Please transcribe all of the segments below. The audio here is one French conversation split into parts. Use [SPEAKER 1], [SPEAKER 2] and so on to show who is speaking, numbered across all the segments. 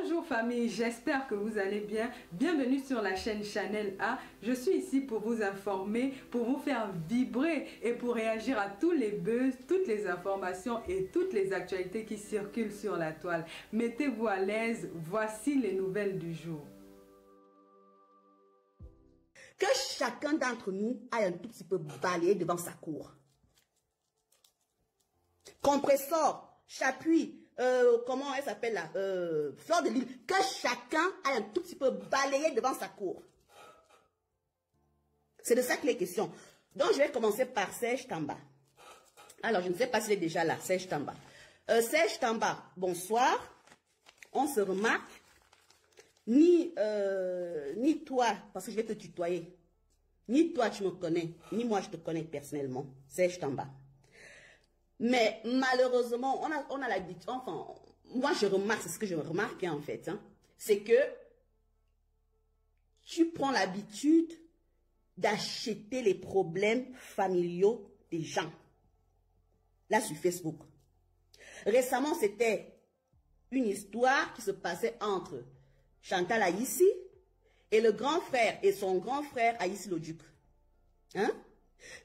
[SPEAKER 1] Bonjour famille, j'espère que vous allez bien. Bienvenue sur la chaîne Chanel A. Je suis ici pour vous informer, pour vous faire vibrer et pour réagir à tous les buzz, toutes les informations et toutes les actualités qui circulent sur la toile. Mettez-vous à l'aise, voici les nouvelles du jour.
[SPEAKER 2] Que chacun d'entre nous aille un tout petit peu balayer devant sa cour. Compressor, chapuis, comment elle s'appelle là, fleur de lys, que chacun aille un tout petit peu balayer devant sa cour. C'est de ça qu'il est question. Donc je vais commencer par Serge Tamba. Alors je ne sais pas s'il est déjà là, Serge Tamba. Serge Tamba, bonsoir. On se remarque. Ni toi, parce que je vais te tutoyer, ni toi tu me connais, ni moi je te connais personnellement, Serge Tamba. Mais malheureusement, on a l'habitude, enfin, moi je remarque, c'est ce que je remarque en fait, hein, c'est que tu prends l'habitude d'acheter les problèmes familiaux des gens. Là sur Facebook. Récemment, c'était une histoire qui se passait entre Chantal Aïssi et le grand frère et son grand frère Aïssi Loduc. Hein?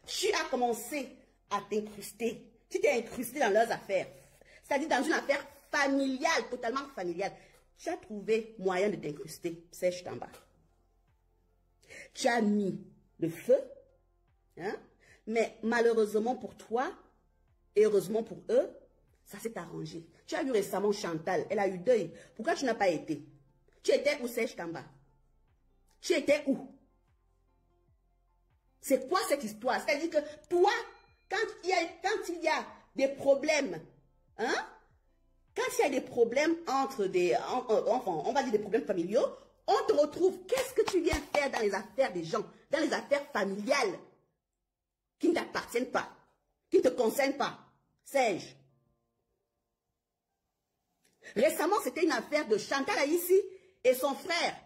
[SPEAKER 2] Tu as commencé à t'incruster. Tu t'es incrusté dans leurs affaires. C'est-à-dire dans une affaire familiale, totalement familiale. Tu as trouvé moyen de t'incruster, Serge Tamba. Tu as mis le feu. Hein? Mais malheureusement pour toi, et heureusement pour eux, ça s'est arrangé. Tu as vu récemment Chantal, elle a eu deuil. Pourquoi tu n'as pas été? Tu étais où, Serge Tamba? Tu étais où? C'est quoi cette histoire? C'est-à-dire que toi, quand il y a des problèmes, hein? Quand il y a des problèmes entre des enfants, on va dire des problèmes familiaux, on te retrouve. Qu'est-ce que tu viens faire dans les affaires des gens, dans les affaires familiales qui ne t'appartiennent pas, qui ne te concernent pas? Serge. Récemment, c'était une affaire de Chantal Aïssi et son frère.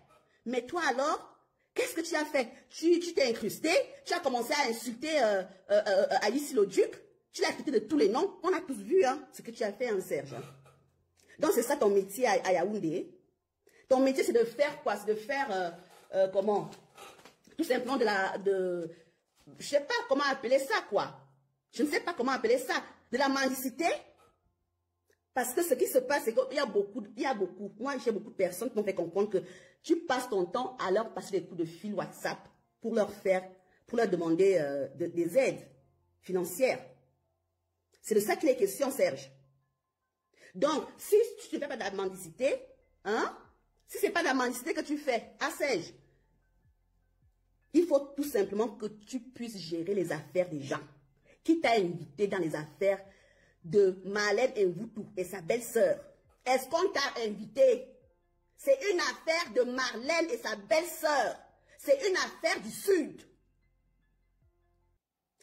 [SPEAKER 2] Mais toi alors, qu'est-ce que tu as fait? Tu t'es incrusté, tu as commencé à insulter Aïssi Loduc, tu l'as traité de tous les noms. On a tous vu hein, ce que tu as fait, hein, Serge. Donc c'est ça ton métier à Yaoundé. Ton métier c'est de faire quoi? C'est de faire, comment? Tout simplement je sais pas comment appeler ça quoi. Je ne sais pas comment appeler ça. De la mendicité. Parce que ce qui se passe, c'est qu'il y a beaucoup, moi j'ai beaucoup de personnes qui m'ont fait comprendre que tu passes ton temps à leur passer des coups de fil WhatsApp pour leur demander des aides financières. C'est de ça qu'il est question, Serge. Donc, si tu ne fais pas de la mendicité, hein, si c'est pas de la mendicité que tu fais, à Serge, il faut tout simplement que tu puisses gérer les affaires des gens. Qui t'a invité dans les affaires de Marlène Mvoutou et sa belle-sœur? Est-ce qu'on t'a invité? C'est une affaire de Marlène et sa belle-sœur. C'est une affaire du Sud.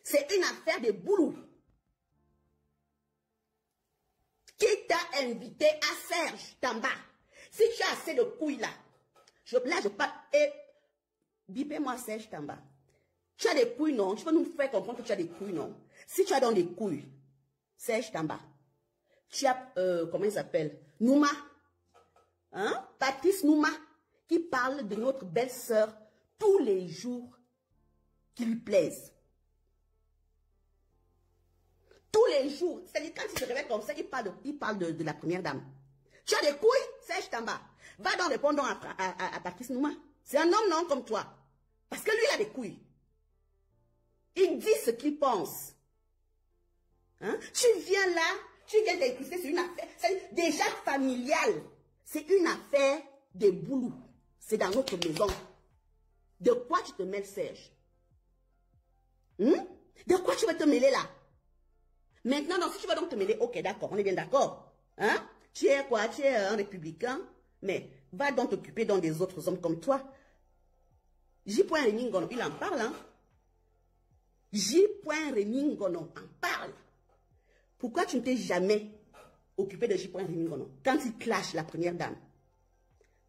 [SPEAKER 2] C'est une affaire des Boulous. Qui t'a invité à Serge Tamba? Si tu as assez de couilles là, je parle, et bipez-moi Serge Tamba. Tu as des couilles, non? Tu peux nous faire comprendre que tu as des couilles, non? Si tu as donc des couilles, Serge Tamba, tu as, comment il s'appelle? Nouma, hein? Patrice Nouma, qui parle de notre belle-sœur tous les jours qui lui plaisent. Tous les jours. C'est-à-dire, quand il se réveille comme ça, il parle de la première dame. Tu as des couilles, Serge Tamba. Va donc répondre à Patrice Nouma. C'est un homme, non, comme toi. Parce que lui, il a des couilles. Il dit ce qu'il pense. Hein? Tu viens là, tu viens t'incruster sur une affaire, c'est déjà familiale. C'est une affaire des Boulous. C'est dans notre maison. De quoi tu te mêles, Serge? De quoi tu vas te mêler là? Maintenant, donc, si tu vas donc te mêler, ok, d'accord, on est bien d'accord. Hein? Tu es quoi? Tu es un républicain, mais va donc t'occuper dans des autres hommes comme toi. J. Remingono, il en parle, hein? J. Remingono en parle. Pourquoi tu ne t'es jamais occupé de J. Remingono quand il clash la première dame?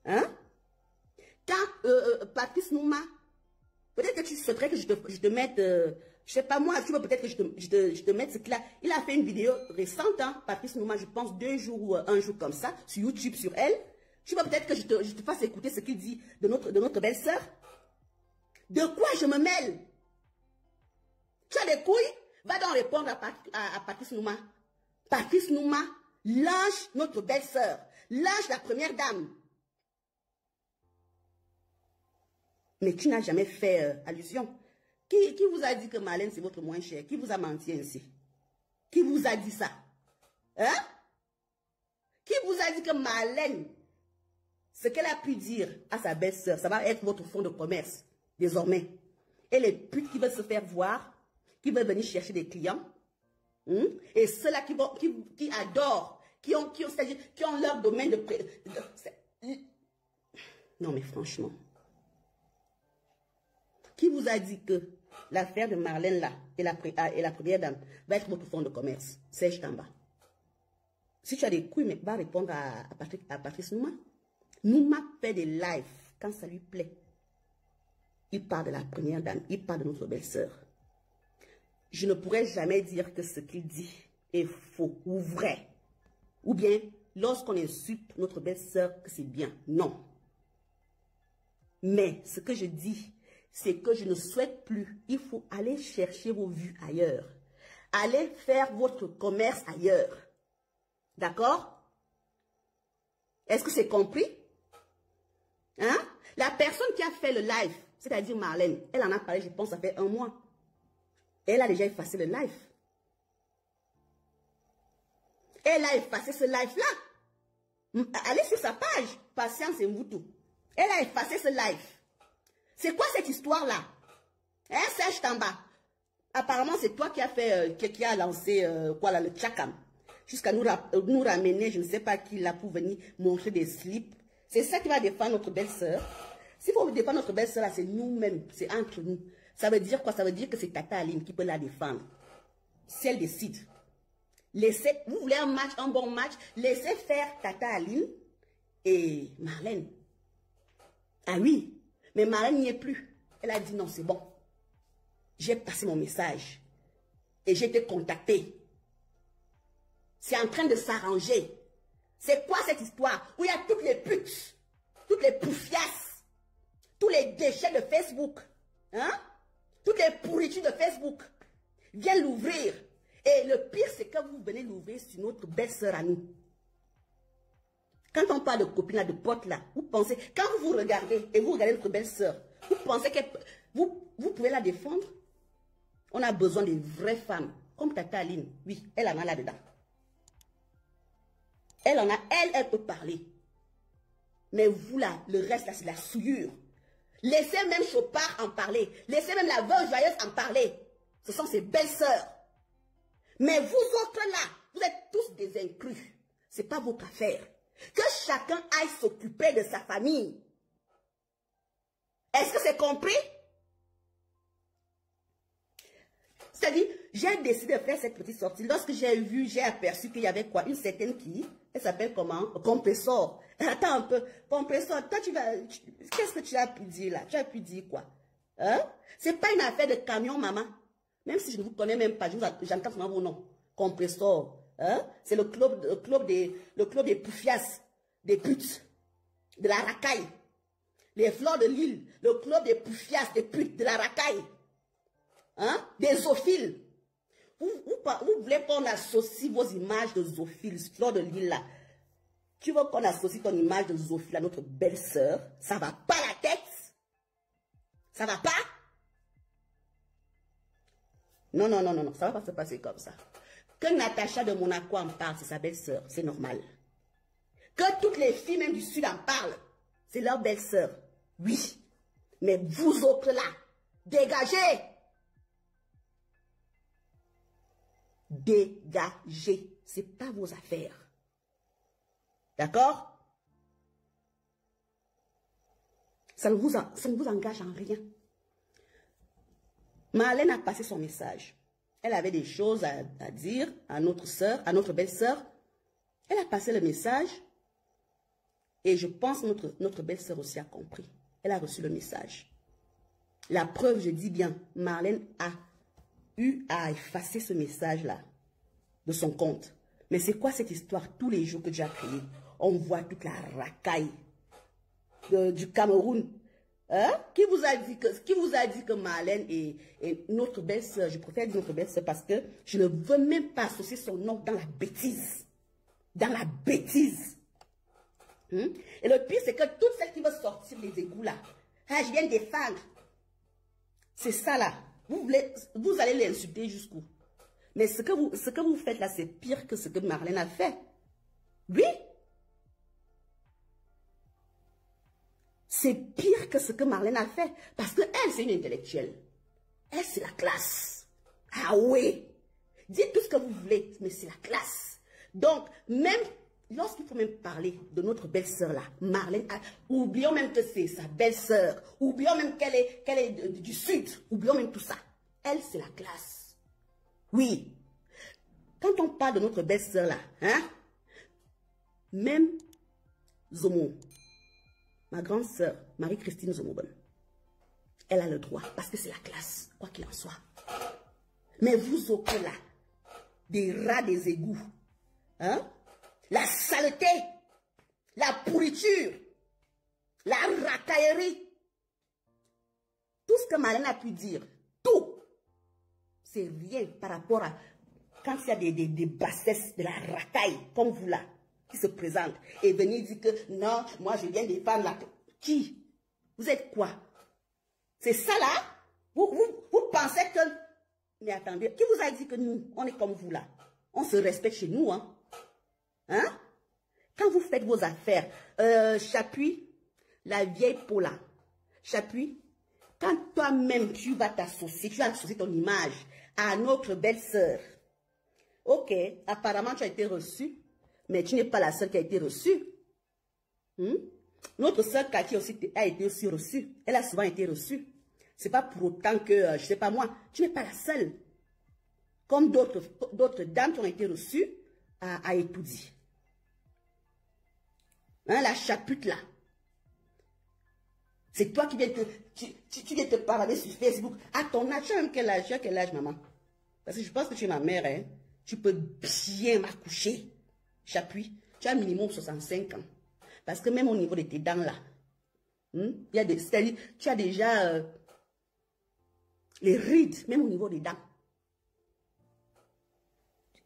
[SPEAKER 2] Hein? Quand Patrice Nouma, peut-être que tu souhaiterais que je te mette, je sais pas moi, tu veux peut-être que je te mette ce qu'il a. Il a fait une vidéo récente, hein, Patrice Nouma, je pense 2 jours ou 1 jour comme ça, sur YouTube, sur elle, Tu veux peut-être que je te fasse écouter ce qu'il dit de notre belle-sœur? De quoi je me mêle? Tu as des couilles? Va donc répondre à Patrice Nouma. Patrice Nouma, lâche notre belle-sœur. Lâche la première dame. Mais tu n'as jamais fait allusion. Qui vous a dit que Marlène, c'est votre moins cher? Qui vous a menti ainsi? Qui vous a dit ça? Hein? Qui vous a dit que Marlène, ce qu'elle a pu dire à sa belle-sœur, ça va être votre fonds de commerce, désormais. Et les putes qui veulent se faire voir, qui veulent venir chercher des clients, et ceux-là qui adorent, qui ont leur domaine de... Non, mais franchement, qui vous a dit que l'affaire de Marlène, là, et la première dame, va être votre fonds de commerce? Serge Tamba. Si tu as des couilles, mais va répondre à Patrice Nouma. Nouma fait des lives quand ça lui plaît. Il parle de la première dame, il parle de notre belle-sœur. Je ne pourrais jamais dire que ce qu'il dit est faux ou vrai. Ou bien, lorsqu'on insulte notre belle-sœur, que c'est bien. Non. Mais ce que je dis, c'est que je ne souhaite plus. Il faut aller chercher vos vues ailleurs. Allez faire votre commerce ailleurs. D'accord? Est-ce que c'est compris? Hein? La personne qui a fait le live, c'est-à-dire Marlène, elle en a parlé, je pense, ça fait 1 mois. Elle a déjà effacé le live. Elle a effacé ce live-là. Allez sur sa page, Patience et Mvutu. Elle a effacé ce live. C'est quoi cette histoire-là? Hein, Serge Tamba? Apparemment, c'est toi qui a lancé le Tchakam. Jusqu'à nous ramener, je ne sais pas qui là, pour venir montrer des slips. C'est ça qui va défendre notre belle-sœur. S'il faut défendre notre belle-sœur, c'est nous-mêmes, c'est entre nous. Ça veut dire quoi? Ça veut dire que c'est Tata Aline qui peut la défendre. Si elle décide. Vous voulez un match, un bon match, laissez faire Tata Aline et Marlène. Ah oui, mais Marlène n'y est plus. Elle a dit non, c'est bon. J'ai passé mon message et j'ai été contactée. C'est en train de s'arranger. C'est quoi cette histoire où il y a toutes les putes, toutes les poufiasses, tous les déchets de Facebook, hein? Toutes les pourritures de Facebook viennent l'ouvrir. Et le pire, c'est que vous venez l'ouvrir sur notre belle-sœur à nous. Quand on parle de copine là, de pote là, vous pensez, quand vous vous regardez et vous regardez notre belle-sœur, vous pensez que vous pouvez la défendre? On a besoin de vraies femmes, comme Tata Aline. Oui, elle en a là-dedans. Elle peut parler. Mais vous là, le reste là, c'est la souillure. Laissez même Chopard en parler. Laissez même la veuve joyeuse en parler. Ce sont ses belles-sœurs. Mais vous autres là, vous êtes tous des inclus. Ce n'est pas votre affaire. Que chacun aille s'occuper de sa famille. Est-ce que c'est compris? C'est-à-dire, j'ai décidé de faire cette petite sortie. Lorsque j'ai aperçu qu'il y avait quoi? Une certaine qui, elle s'appelle comment? Compressor. Attends un peu. Compressor, toi qu'est-ce que tu as pu dire là? Tu as pu dire quoi? Hein? C'est pas une affaire de camion, maman. Même si je ne vous connais même pas, j'entends souvent vos noms. Compressor. Hein? C'est le club des poufias, des putes, de la racaille. Les fleurs de l'île, le club des poufias, des putes, de la racaille. Hein? Des zoophiles. Vous voulez qu'on associe vos images de zoophiles, fleurs de l'île là. Tu veux qu'on associe ton image de zoophile à notre belle-sœur? Ça va pas la tête? Ça va pas? Non, non, non, non, non, ça va pas se passer comme ça. Que Natacha de Monaco en parle, c'est sa belle-sœur, c'est normal. Que toutes les filles même du Sud en parlent, c'est leur belle-sœur. Oui, mais vous autres là, dégagez! Dégagez, c'est pas vos affaires. D'accord? Ça ne vous engage en rien. Marlène a passé son message. Elle avait des choses à dire à notre sœur, à notre belle-sœur. Elle a passé le message. Et je pense que notre belle-sœur aussi a compris. Elle a reçu le message. La preuve, je dis bien, Marlène a eu à effacer ce message-là de son compte. Mais c'est quoi cette histoire tous les jours que Dieu a créé? on voit toute la racaille du Cameroun. Hein? Qui vous a dit que Marlène est notre belle-sœur? Je préfère dire notre belle-sœur parce que je ne veux même pas associer son nom dans la bêtise. Dans la bêtise. Et le pire, c'est que toutes celles qui veulent sortir les égouts là, ah, je viens défendre. C'est ça là. Vous allez l'insulter jusqu'où? Mais ce que vous faites là, c'est pire que ce que Marlène a fait. Oui. C'est pire que ce que Marlène a fait. Parce qu'elle, c'est une intellectuelle. Elle, c'est la classe. Ah oui. Dites tout ce que vous voulez, mais c'est la classe. Donc, même lorsqu'il faut même parler de notre belle-sœur là, Marlène, oublions même que c'est sa belle-sœur. Oublions même qu'elle est du Sud. Oublions même tout ça. Elle, c'est la classe. Oui. Quand on parle de notre belle-sœur là, hein, même Zomo, ma grande sœur, Marie-Christine Zomobon, elle a le droit, parce que c'est la classe, quoi qu'il en soit. Mais vous autres là, des rats des égouts, hein, la saleté, la pourriture, la racaillerie, tout ce que Marlène a pu dire, tout, c'est rien par rapport à quand il y a des bassesses, de la racaille, comme vous là, qui se présente et venir dire que non, moi je viens défendre la... Qui? Vous êtes quoi? C'est ça là? Vous pensez que... Mais attendez, qui vous a dit que nous, on est comme vous là? On se respecte chez nous, hein? Hein? Quand vous faites vos affaires, Chapuis, la vieille Paula, Chapuis, quand toi-même tu vas t'associer, tu vas associer ton image à notre belle-sœur, ok, apparemment tu as été reçu, mais tu n'es pas la seule qui a été reçue. Notre sœur Cathy aussi a été aussi reçue. Elle a souvent été reçue. Ce n'est pas pour autant que, je ne sais pas moi, tu n'es pas la seule. Comme d'autres dames qui ont été reçues à Étoudi. Hein, la chapute là. C'est toi qui viens tu viens te parler sur Facebook. À ton âge, tu as quel âge? Tu as quel âge, maman? Parce que je pense que tu es ma mère, hein. Tu peux bien m'accoucher. Chapuis, tu as minimum 65 ans. Parce que même au niveau de tes dents là, c'est-à-dire, tu as déjà les rides, même au niveau des dents.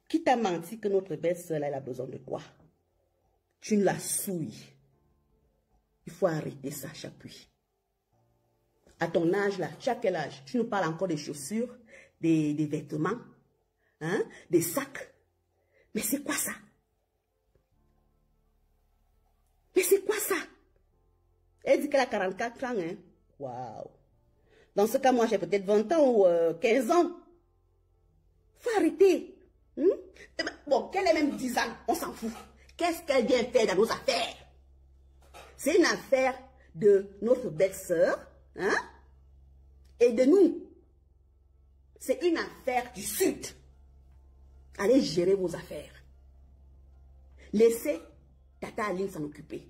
[SPEAKER 2] Qui t'a menti que notre belle-sœur, elle a besoin de toi? Tu la souilles. Il faut arrêter ça, Chapuis. À ton âge là, tu as quel âge? Tu nous parles encore des chaussures, des vêtements, hein, des sacs. Mais c'est quoi ça? Mais c'est quoi ça? Elle dit qu'elle a 44 ans, hein? Waouh! Dans ce cas, moi, j'ai peut-être 20 ans ou 15 ans. Faut arrêter. Bon, qu'elle ait même 10 ans, on s'en fout. Qu'est-ce qu'elle vient faire dans nos affaires? C'est une affaire de notre belle-sœur, hein? Et de nous. C'est une affaire du Sud. Allez gérer vos affaires. Laissez Tata Aline s'en occuper.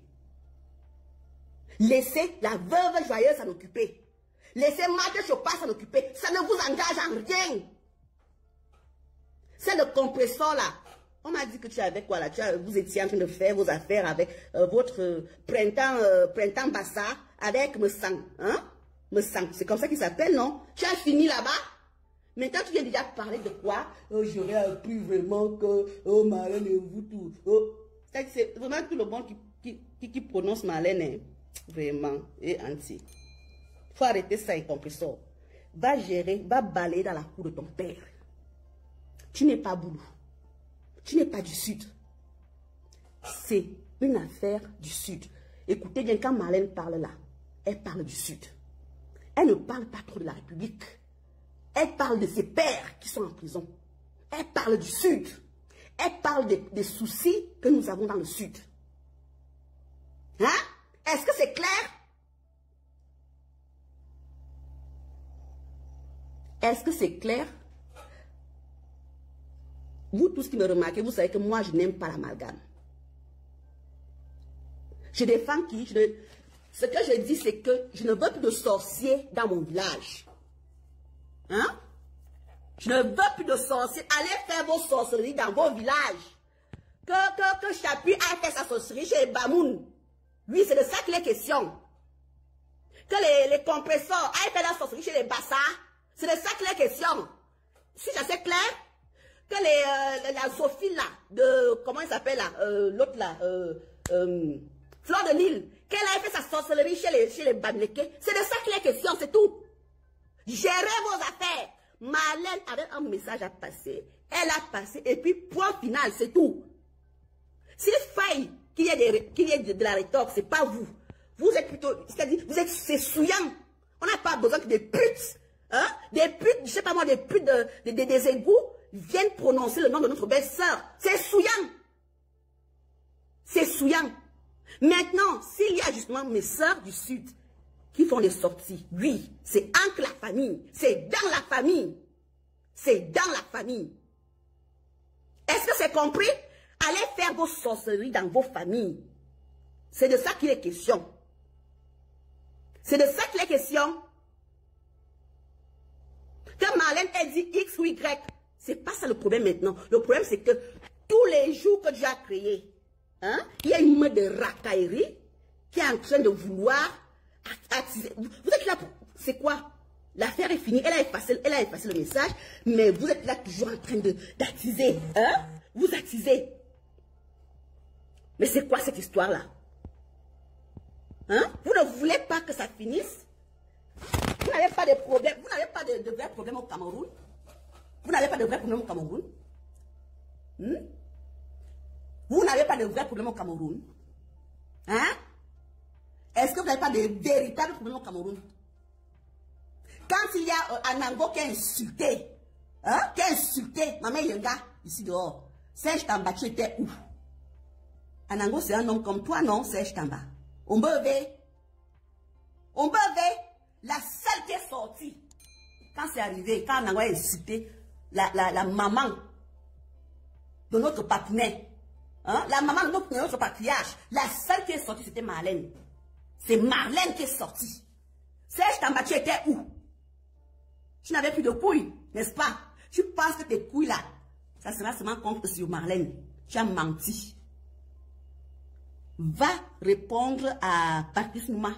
[SPEAKER 2] Laissez la veuve joyeuse s'en occuper. Laissez Marthe Chopin s'en occuper. Ça ne vous engage en rien. C'est le compresseur là. On m'a dit que tu es avec quoi là? Vous étiez en train de faire vos affaires avec votre printemps Bassa avec Messang. Hein? Messang, c'est comme ça qu'il s'appelle, non? Tu as fini là-bas? Maintenant, tu viens déjà parler de quoi? J'aurais appris vraiment que Marlène et vous tout. C'est vraiment tout le monde qui prononce Marlène, hein? Vraiment, et anti. Il faut arrêter ça, incompressor. Va gérer, va balayer dans la cour de ton père. Tu n'es pas boulot. Tu n'es pas du Sud. C'est une affaire du Sud. Écoutez bien, quand Marlène parle là, elle parle du Sud. Elle ne parle pas trop de la République. Elle parle de ses pères qui sont en prison. Elle parle du Sud. Elle parle des soucis que nous avons dans le Sud. Hein? Est-ce que c'est clair? Est-ce que c'est clair? Vous tous qui me remarquez, vous savez que moi, je n'aime pas l'amalgame. Je défends qui? Ce que je dis, c'est que je ne veux plus de sorciers dans mon village. Hein? Je ne veux plus de sorciers. Allez faire vos sorcelleries dans vos villages. que Chapuis a fait sa sorcellerie chez Bamoun. Oui, c'est de ça qu'il est question. Que les compresseurs aient fait la sorcellerie chez les Bassas. C'est de ça qu'il est question. Si c'est clair, que la Sophie là, de, comment il s'appelle là, l'autre là, Fleur de Lille, qu'elle a fait sa sorcellerie chez les Bamlékés. C'est de ça qu'il est question, c'est tout. Gérez vos affaires. Marlène avait un message à passer. Elle a passé et puis point final, c'est tout. S'il faille qu'il y ait de la rétorque, c'est pas vous. Vous êtes plutôt, c'est-à-dire, vous êtes c'est souillant. On n'a pas besoin que des putes, hein, des putes, je sais pas moi, des putes des égouts viennent prononcer le nom de notre belle-sœur. C'est souillant. C'est souillant. Maintenant, s'il y a justement mes sœurs du Sud qui font des sorties, oui, c'est entre la famille, c'est dans la famille. C'est dans la famille. Est-ce que c'est compris? Allez faire vos sorcelleries dans vos familles. C'est de ça qu'il est question. C'est de ça qu'il est question. Que Marlène ait dit X ou Y, c'est pas ça le problème maintenant. Le problème, c'est que tous les jours que Dieu a créé, hein, il y a une meute de racaillerie qui est en train de vouloir attiser. Vous êtes là pour... C'est quoi? L'affaire est finie. Elle a effacé le message, mais vous êtes là toujours en train d'attiser. Hein? Vous attisez. Mais c'est quoi cette histoire-là? Hein? Vous ne voulez pas que ça finisse? Vous n'avez pas de problème. Vous n'avez pas de vrais problèmes au Cameroun? Vous n'avez pas de vrais problèmes au Cameroun? Vous n'avez pas de vrais problèmes au Cameroun? Hein? Est-ce que vous n'avez pas de véritables problèmes au Cameroun? Quand il y a Anango qui a insulté, hein, qui a insulté Maman Yenga, ici dehors, Serge Tamba, tu étais où? Anango, c'est un homme comme toi, non, Serge Tamba? On peut ver. La seule qui est sortie, quand c'est arrivé, quand Anango a insulté la maman de notre partenaire, hein, la maman de notre patriarche, la seule qui est sortie, c'était Marlène. C'est Marlène qui est sortie. Serge Tamba, tu étais où? Tu n'avais plus de couilles, n'est-ce pas? Tu penses que tes couilles là, ça sera seulement contre sur Marlène. Tu as menti. Va répondre à Patrice Nouma.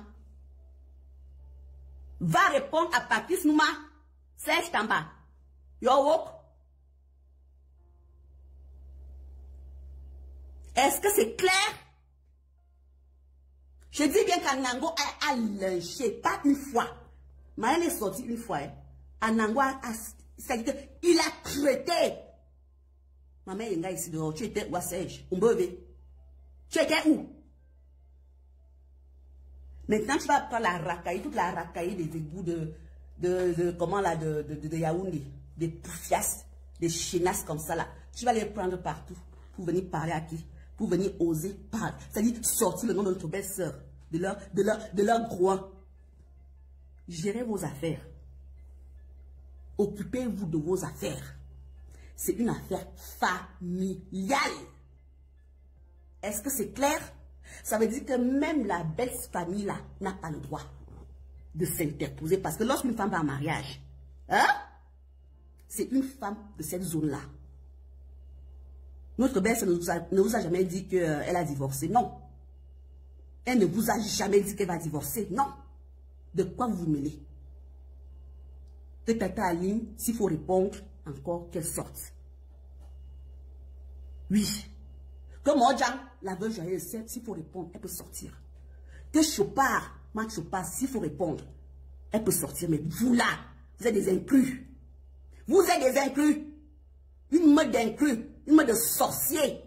[SPEAKER 2] Va répondre à Patrice Nouma. Serge Tamba. Yo woke. Est-ce que c'est clair? Je dis bien qu'Anango a lynché, pas une fois. Marlène est sortie une fois. Hein. Anango c'est-à-dire qu'il a traité. Maman Yenga ici dehors, tu étais où à Serge? Tu étais où? Maintenant, tu vas prendre la racaille, toute la racaille des égouts comment là, de Yaoundé, des poufias, des chénasses comme ça là. Tu vas les prendre partout pour venir parler à qui? Pour venir oser parler. C'est-à-dire sortir le nom de notre belle-sœur, de leur groin. Gérez vos affaires. Occupez-vous de vos affaires. C'est une affaire familiale. Est-ce que c'est clair? Ça veut dire que même la belle famille là n'a pas le droit de s'interposer. Parce que lorsqu'une femme va en mariage, hein, c'est une femme de cette zone-là. Notre belle ne vous a jamais dit qu'elle a divorcé. Non. Elle ne vous a jamais dit qu'elle va divorcer. Non. De quoi vous vous mêlez? Que Tata Aline, s'il faut répondre, encore qu'elle sorte. Oui. Que Modjan, la veuve joyeuse, s'il faut répondre, elle peut sortir. Que Chopard, Marc Chopard, s'il faut répondre, elle peut sortir. Mais vous là, vous êtes des inclus. Vous êtes des inclus. Une mode d'inclus, une mode de sorciers.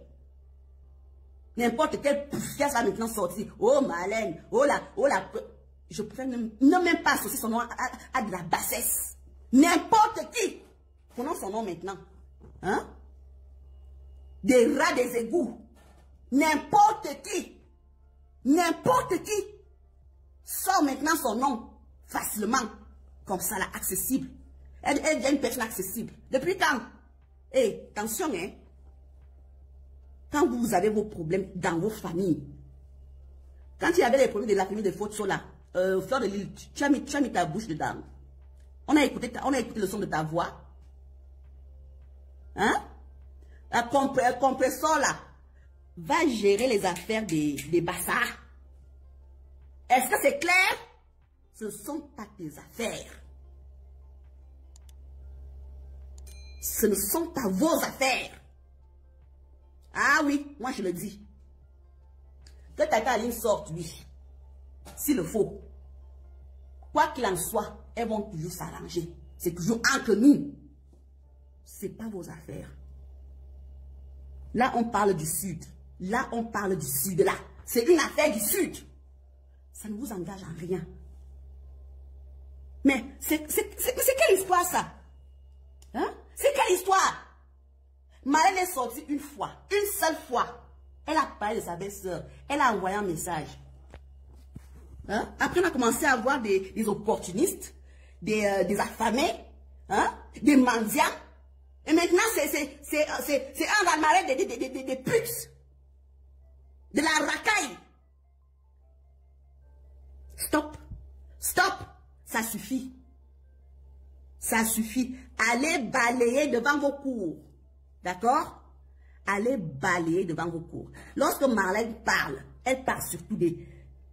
[SPEAKER 2] N'importe quel poufias va maintenant sortir. Oh Marlène, oh là, je préfère ne même pas associer son nom à de la bassesse. N'importe qui. Prenons son nom maintenant. Hein? Des rats des égouts. N'importe qui sort maintenant son nom facilement, comme ça là, accessible. Elle devient une personne accessible. Depuis quand? Eh, attention, hein. Quand vous avez vos problèmes dans vos familles, quand il y avait les problèmes de la famille de Fotso là, Fleur de Lille, tu as mis ta bouche dedans. On a écouté le son de ta voix. Hein? Un compresseur là. va gérer les affaires des Bassas. Est-ce que c'est clair? Ce ne sont pas tes affaires. Ce ne sont pas vos affaires. Ah oui, moi je le dis. Que Tata Aline sorte, oui. S'il le faut. Quoi qu'il en soit, elles vont toujours s'arranger. C'est toujours entre nous. Ce n'est pas vos affaires. Là, on parle du Sud. Là, on parle du Sud. Là, c'est une affaire du Sud. Ça ne vous engage en rien. Mais c'est quelle histoire, ça? Hein? C'est quelle histoire? Marlène est sortie une fois, une seule fois. Elle a parlé de sa belle-sœur. Elle a envoyé un message. Hein? Après, on a commencé à avoir des opportunistes, des affamés, hein? Des mendiants. Et maintenant, c'est un raz-de-marée des putes. De la racaille. Stop. Stop. Ça suffit. Ça suffit. Allez balayer devant vos cours. D'accord? Allez balayer devant vos cours. Lorsque Marlène parle, elle parle surtout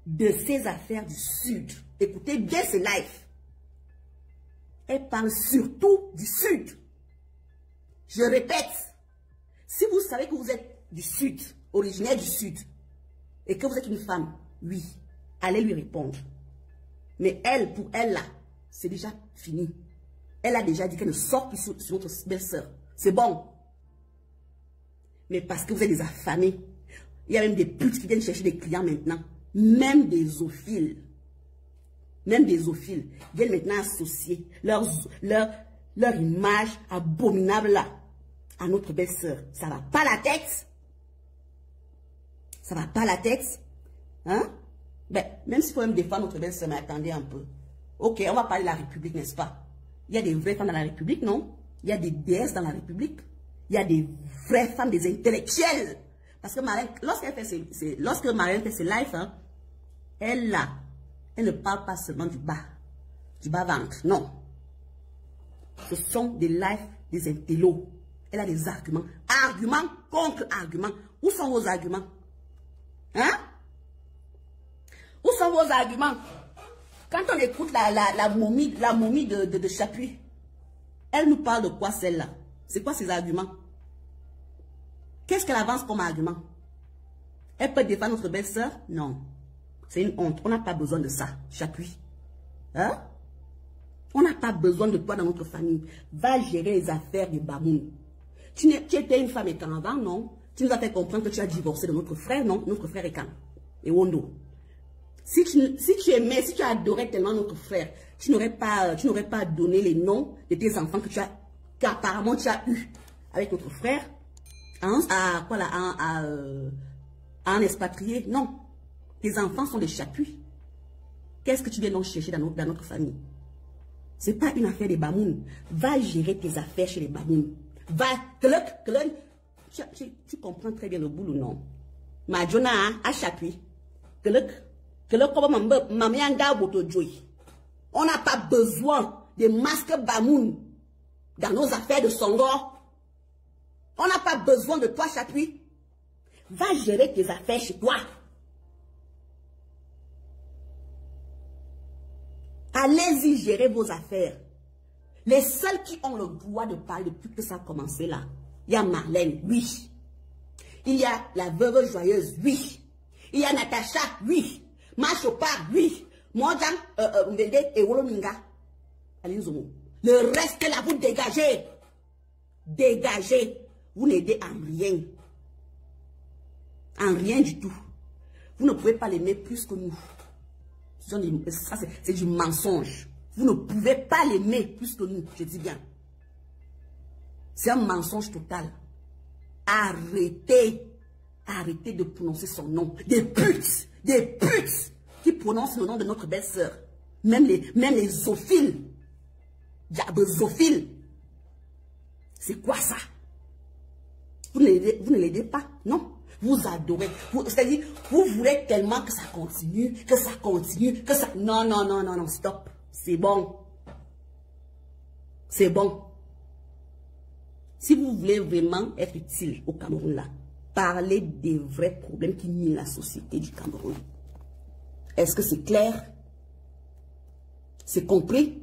[SPEAKER 2] de ses affaires du Sud. Écoutez bien ce live. Elle parle surtout du Sud. Je répète, si vous savez que vous êtes du Sud, originaire du Sud, et que vous êtes une femme, oui, allez lui répondre. Mais elle, pour elle là, c'est déjà fini. Elle a déjà dit qu'elle ne sort plus sur notre belle-sœur. C'est bon. Mais parce que vous êtes des affamés, il y a même des putes qui viennent chercher des clients maintenant. Même des zoophiles. Même des zoophiles viennent maintenant associer leur image abominable là à notre belle-sœur. Ça ne va pas la tête. Ça ne va pas la tête. Hein? Ben, même s'il faut même défendre notre belle-sœur, mais attendez un peu. Ok, on va parler de la République, n'est-ce pas? Il y a des vraies femmes dans la République, non? Il y a des déesses dans la République. Il y a des vraies femmes, des intellectuels. Parce que Marlène, lorsque Marlène fait ses lives, hein, elle ne parle pas seulement du bas ventre, non. Ce sont des lives des intellos. Elle a des arguments. Arguments contre arguments. Où sont vos arguments? Hein? Où sont vos arguments? Quand on écoute la momie de Chapuis, elle nous parle de quoi celle-là? C'est quoi ses arguments? Qu'est-ce qu'elle avance comme argument? Elle peut défendre notre belle-sœur? Non. C'est une honte. On n'a pas besoin de ça, Chapuis. Hein? On n'a pas besoin de toi dans notre famille. Va gérer les affaires du Bamoun. Tu étais une femme écan, non? Tu nous as fait comprendre que tu as divorcé de notre frère, non? Notre frère écan. Et Wondo. Si tu aimais, si tu adorais tellement notre frère, tu n'aurais pas donné les noms de tes enfants qu'apparemment tu as eu avec notre frère à un expatrié. Non. Tes enfants sont des Chapuis. Qu'est-ce que tu viens donc chercher dans notre famille? Ce n'est pas une affaire des Bamoun. Va gérer tes affaires chez les Bamoun. Va. Tu comprends très bien le boulot, non? Majona à Chapuis. On n'a pas besoin de masques Bamoun dans nos affaires de Songor. On n'a pas besoin de toi, Chapuis. Va gérer tes affaires chez toi. Allez-y gérer vos affaires. Les seuls qui ont le droit de parler depuis que ça a commencé là, il y a Marlène, oui. Il y a la veuve joyeuse, oui. Il y a Natacha, oui. Machopard, oui. Morgan, Mbende et Wolominga. Le reste là, vous dégagez. Dégagez. Vous n'aidez en rien. En rien du tout. Vous ne pouvez pas l'aimer plus que nous. Ça, c'est du mensonge. Vous ne pouvez pas l'aimer plus que nous, je dis bien. C'est un mensonge total. Arrêtez. Arrêtez de prononcer son nom. Des putes qui prononcent le nom de notre belle-sœur. Même les zoophiles. Diabozophiles. C'est quoi ça? Vous ne l'aidez pas, non? Vous adorez. C'est-à-dire, vous voulez tellement que ça continue, que ça continue, que ça... Non, non, non, non, non, stop. C'est bon. C'est bon. Si vous voulez vraiment être utile au Cameroun là, parler des vrais problèmes qui minent la société du Cameroun. Est-ce que c'est clair? C'est compris?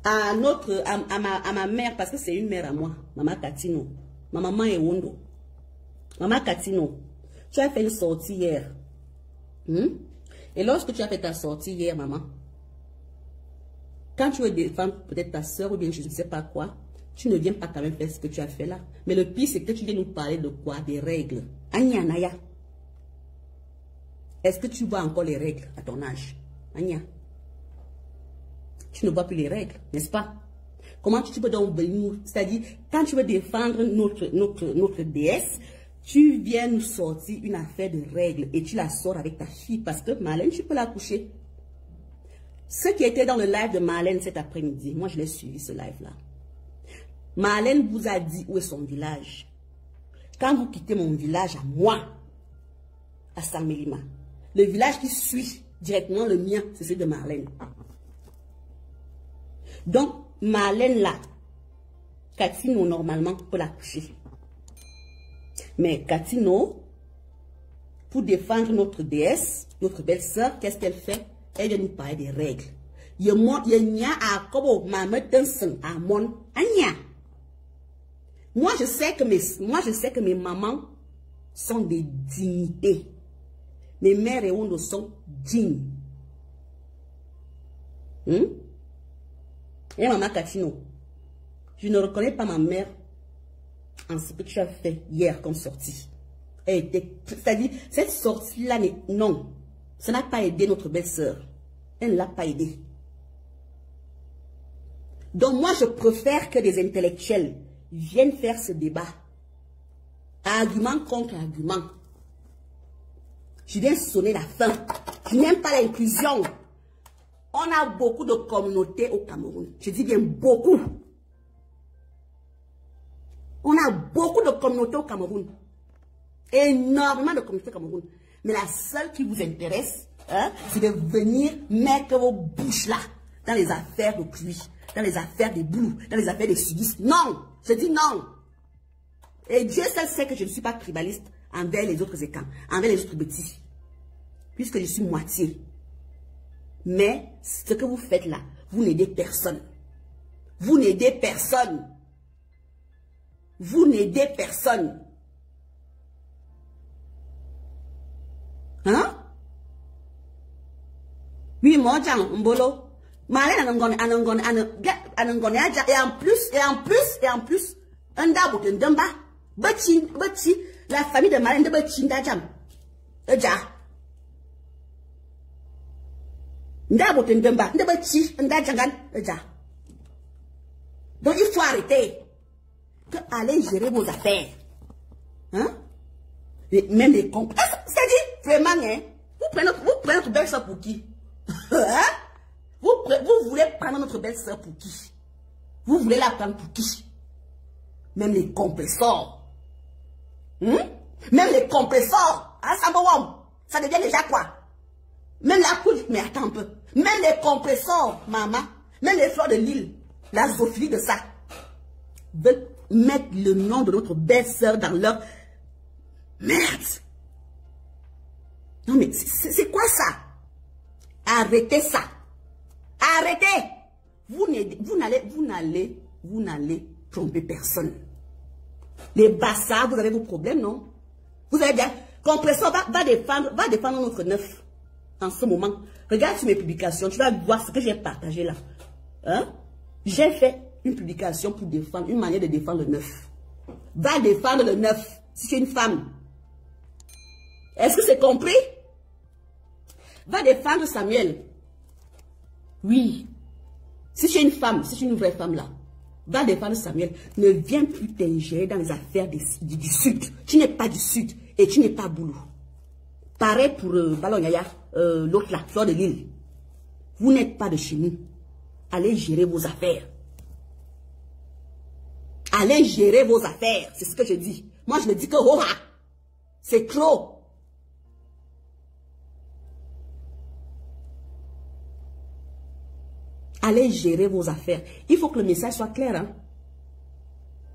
[SPEAKER 2] À ma mère, parce que c'est une mère à moi, Maman Katino, ma maman est Wondo. Maman Katino, tu as fait une sortie hier. Et lorsque tu as fait ta sortie hier, maman, quand tu veux défendre peut-être ta soeur ou bien je ne sais pas quoi, tu ne viens pas quand même faire ce que tu as fait là. Mais le pire, c'est que tu viens nous parler de quoi? Des règles. Anya Naya. Est-ce que tu vois encore les règles à ton âge? Anya. Tu ne vois plus les règles, n'est-ce pas? Comment tu peux donc venir, c'est-à-dire, quand tu veux défendre notre déesse, tu viens nous sortir une affaire de règles et tu la sors avec ta fille parce que Marlène, tu peux la coucher. Ce qui était dans le live de Marlène cet après-midi, moi je l'ai suivi ce live-là. Marlène vous a dit où est son village. Quand vous quittez mon village à moi, à Saint-Mélima, le village qui suit directement le mien, c'est celui de Marlène. Donc, Marlène là, Katino normalement peut la coucher. Mais Katino, pour défendre notre déesse, notre belle-sœur, qu'est-ce qu'elle fait? Elle vient nous parler des règles. Moi, je sais que mes mamans sont des dignités. Mes mères et Ondo sont dignes. Et maman Katino, je ne reconnais pas ma mère en ce que tu as fait hier comme sortie. C'est-à-dire, cette sortie-là, non, ça n'a pas aidé notre belle-sœur. Elle ne l'a pas aidée. Donc moi, je préfère que des intellectuels viennent faire ce débat. Argument contre argument. Je viens sonner la fin. Je n'aime pas l'inclusion. On a beaucoup de communautés au Cameroun. Je dis bien beaucoup. On a beaucoup de communautés au Cameroun. Énormément de communautés au Cameroun. Mais la seule qui vous intéresse, c'est de venir mettre vos bouches là, dans les affaires de pluie, dans les affaires des boulous, dans les affaires des sudistes. Non, je dis non. Et Dieu seul sait que je ne suis pas tribaliste envers les autres écans, envers les autres bêtises. Puisque je suis moitié. Mais ce que vous faites là, vous n'aidez personne. Vous n'aidez personne. Vous n'aidez personne. Hein? Oui, moi, Jean, Mbolo. Malène, et en plus, un d'abord, un d'amba. Bati, la famille de Malène de Bati, d'Adjam. Donc il faut arrêter. Que allez gérer vos affaires. Hein? Même les comptes. C'est-à-dire, vraiment, hein? Vous prenez notre belle-sœur pour qui? Hein? Vous voulez prendre notre belle-sœur pour qui? Vous voulez la prendre pour qui? Même les compresseurs. Même les compresseurs. Hein, ça devient déjà quoi? Même la couche, mais attends un peu. Même les compresseurs, maman, même les fleurs de l'île, la zoophilie de ça, veulent mettre le nom de notre belle-sœur dans leur... Merde! Non mais c'est quoi ça? Arrêtez ça! Arrêtez! Vous n'allez tromper personne. Les bastards, vous avez vos problèmes, non? Vous avez bien... Compresseur va défendre notre neuf. En ce moment, regarde sur mes publications, tu vas voir ce que j'ai partagé là. Hein? J'ai fait une publication pour défendre, une manière de défendre le neuf. Va défendre le neuf si tu es une femme. Est-ce que c'est compris? Va défendre Samuel. Oui. Si tu es une femme, si tu es une vraie femme là, va défendre Samuel. Ne viens plus t'ingérer dans les affaires du Sud. Tu n'es pas du Sud et tu n'es pas boulot. Pareil pour Balognaya, l'autre là, Fleur de l'île. Vous n'êtes pas de chez nous. Allez gérer vos affaires. Allez gérer vos affaires. C'est ce que je dis. Moi, je ne dis que oh, c'est trop. Allez gérer vos affaires. Il faut que le message soit clair. Hein?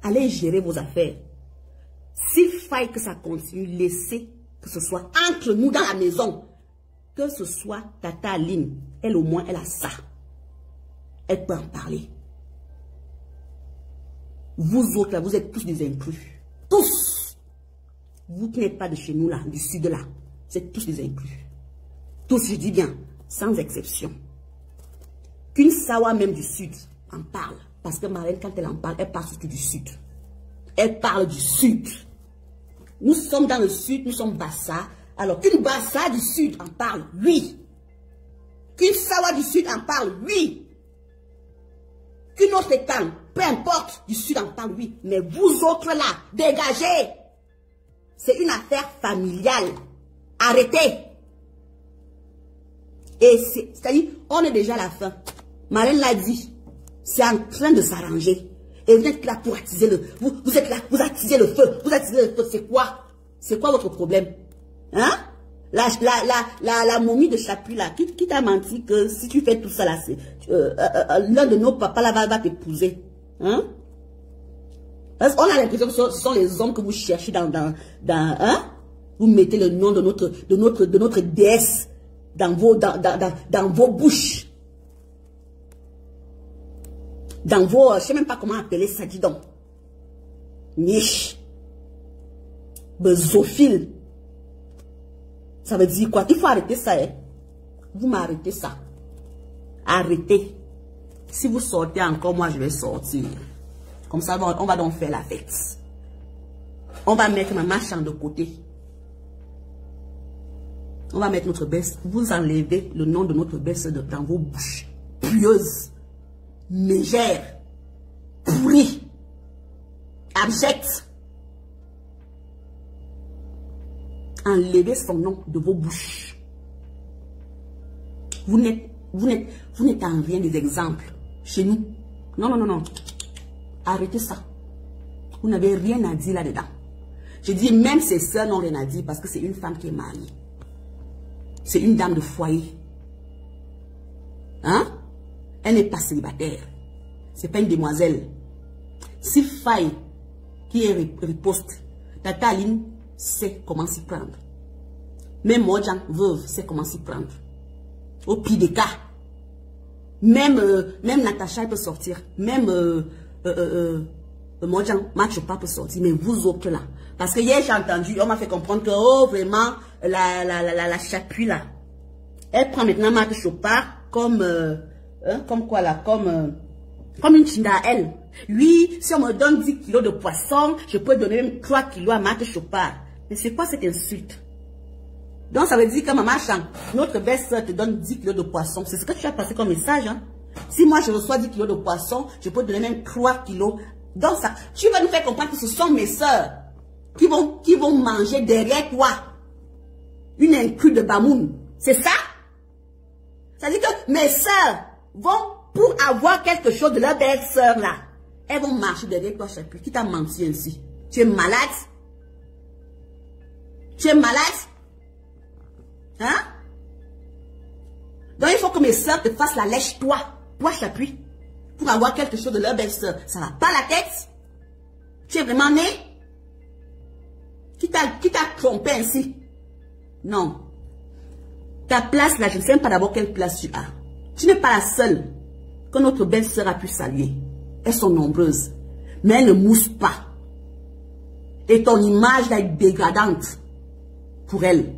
[SPEAKER 2] Allez gérer vos affaires. S'il faille que ça continue, laissez que ce soit entre nous dans la maison. Que ce soit Tata Aline, elle au moins, elle a ça. Elle peut en parler. Vous autres, là, vous êtes tous des inclus. Tous. Vous qui n'êtes pas de chez nous, là, du sud, là. Vous êtes tous des inclus. Tous, je dis bien, sans exception. Qu'une Sawa même du sud en parle. Parce que Marlène, quand elle en parle, elle parle surtout du sud. Elle parle du sud. Nous sommes dans le sud, nous sommes Bassa. Alors qu'une Bassa du sud en parle, oui. Qu'une Sawa du sud en parle, oui. Qu'une autre étang, peu importe, du sud en parle, oui. Mais vous autres là, dégagez. C'est une affaire familiale. Arrêtez. Et c'est-à-dire, on est déjà à la fin. Marlène l'a dit. C'est en train de s'arranger. Et vous êtes là pour attiser le... Vous êtes là, vous attisez le feu. Vous attisez le feu, c'est quoi? C'est quoi votre problème? Hein? La momie de Chapuis là, qui t'a menti que si tu fais tout ça là, l'un de nos papas là va t'épouser. Hein? Parce qu'on a l'impression que ce sont les hommes que vous cherchez hein? Vous mettez le nom de notre déesse dans vos bouches. Dans vos... Je sais même pas comment appeler ça, dis donc. Niche. Besophile. Ça veut dire quoi? Il faut arrêter ça, hein? Vous m'arrêtez ça. Arrêtez. Si vous sortez encore, moi je vais sortir. Comme ça, on va donc faire la fête. On va mettre ma marchand de côté. On va mettre notre baisse. Vous enlevez le nom de notre baisse dans vos bouches. Pueuses. Mégère. Pourrie. Abjecte. Enlevez son nom de vos bouches. Vous n'êtes en rien des exemples chez nous. Non, non, non, non. Arrêtez ça. Vous n'avez rien à dire là-dedans. Je dis même ses sœurs n'ont rien à dire parce que c'est une femme qui est mariée. C'est une dame de foyer. Hein? Elle n'est pas célibataire. C'est pas une demoiselle. Si faille qui est riposte, Tata Aline sait comment s'y prendre. Même Modjan, veuve, sait comment s'y prendre. Au pire des cas. Même Natacha peut sortir. Même Modjan, Machopa peut sortir. Mais vous autres là. Parce que hier j'ai entendu, on m'a fait comprendre que, oh vraiment, la Chapuis là. Elle prend maintenant Machopa comme, comme quoi là, comme une chinda à elle. Oui, si on me donne 10 kilos de poisson, je peux donner même 3 kilos à Marthe Chopard. Mais c'est quoi cette insulte? Donc ça veut dire que maman Chang, notre belle-sœur te donne 10 kilos de poisson. C'est ce que tu as passé comme message. Hein? Si moi je reçois 10 kilos de poisson, je peux donner même 3 kilos. Donc ça, tu vas nous faire comprendre que ce sont mes sœurs qui vont manger derrière toi. Une inclus de Bamoun. C'est ça? Ça veut dire que mes sœurs vont, pour avoir quelque chose de leur belle-sœur là, elles vont marcher derrière toi, Chapuis. Qui t'a menti ainsi? Tu es malade? Tu es malade? Hein? Donc il faut que mes sœurs te fassent la lèche, toi Chapuis, pour avoir quelque chose de leur belle-sœur. Ça va pas la tête? Tu es vraiment né? Qui t'a trompé ainsi? Non. Ta place là, je ne sais même pas d'abord quelle place tu as. Tu n'es pas la seule que notre belle-sœur a pu saluer. Elles sont nombreuses. Mais elles ne moussent pas. Et ton image là est dégradante pour elles.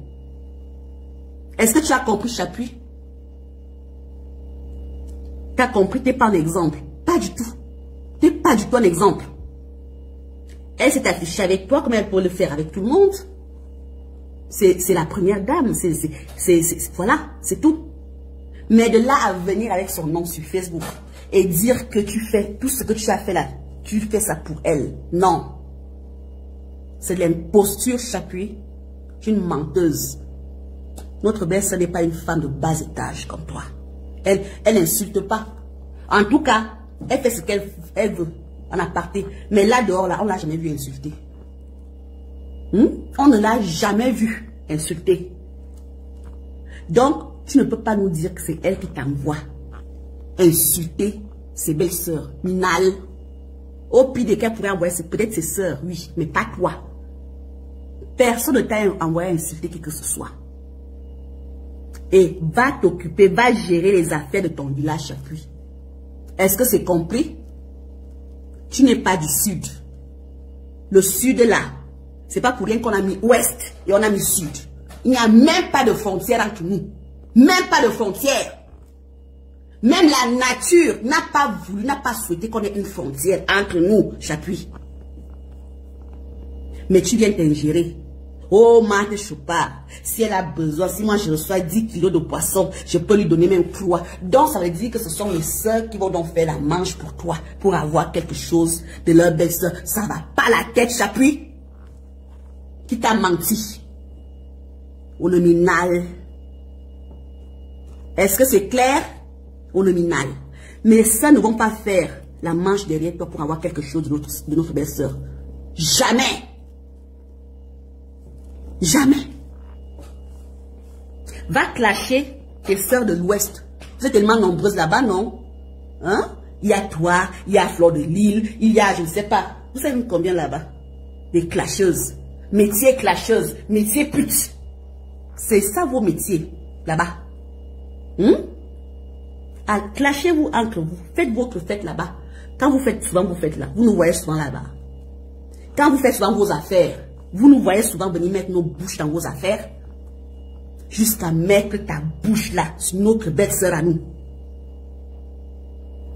[SPEAKER 2] Est-ce que tu as compris, Chapuis? Tu as compris, tu n'es pas un exemple. Pas du tout. Tu n'es pas du tout un exemple. Elle s'est affichée avec toi comme elle peut le faire avec tout le monde. C'est la première dame. Voilà, c'est tout. Mais de là à venir avec son nom sur Facebook et dire que tu fais tout ce que tu as fait là, tu fais ça pour elle. Non. C'est de l'imposture, Chapuis. Tu es une menteuse. Notre belle-sœur n'est pas une femme de bas étage comme toi. Elle n'insulte pas. En tout cas, elle fait ce qu'elle veut en aparté. Mais là dehors, là, on ne l'a jamais vu insulter. On ne l'a jamais vu insulter. Donc, tu ne peux pas nous dire que c'est elle qui t'envoie insulter ses belles-sœurs. Minal. Au pire des cas, pourrait envoyer, c'est peut-être ses sœurs, oui, mais pas toi. Personne ne t'a envoyé insulter qui que ce soit. Et va t'occuper, va gérer les affaires de ton village, Chapuis. Est-ce que c'est compris? Tu n'es pas du sud. Le sud là, c'est pas pour rien qu'on a mis ouest et on a mis sud. Il n'y a même pas de frontière entre nous. Même pas de frontière. Même la nature n'a pas voulu, n'a pas souhaité qu'on ait une frontière entre nous, Chapuis. Mais tu viens t'ingérer. Oh, Marthe Choupa, si elle a besoin, si moi je reçois 10 kilos de poisson, je peux lui donner même 3. Donc ça veut dire que ce sont les sœurs qui vont donc faire la manche pour toi, pour avoir quelque chose de leur belle-sœur. Ça va pas la tête, Chapuis. Qui t'a menti? Au nominal. Est-ce que c'est clair? Au nominal. Mais ça ne vont pas faire la manche derrière toi pour avoir quelque chose de notre belle-sœur. Jamais. Jamais. Va clasher tes sœurs de l'Ouest. Vous êtes tellement nombreuses là-bas, non? Hein? Il y a toi, il y a Fleur de Lille, il y a, je ne sais pas. Vous savez combien là-bas? Des clasheuses. Métier clasheuse, métier pute. C'est ça vos métiers, là-bas. Clashez-vous entre vous. Faites votre fête là-bas. Quand vous faites souvent vos fêtes là, vous nous voyez souvent là-bas. Quand vous faites souvent vos affaires, vous nous voyez souvent venir mettre nos bouches dans vos affaires. Jusqu'à mettre ta bouche là sur notre belle-sœur à nous.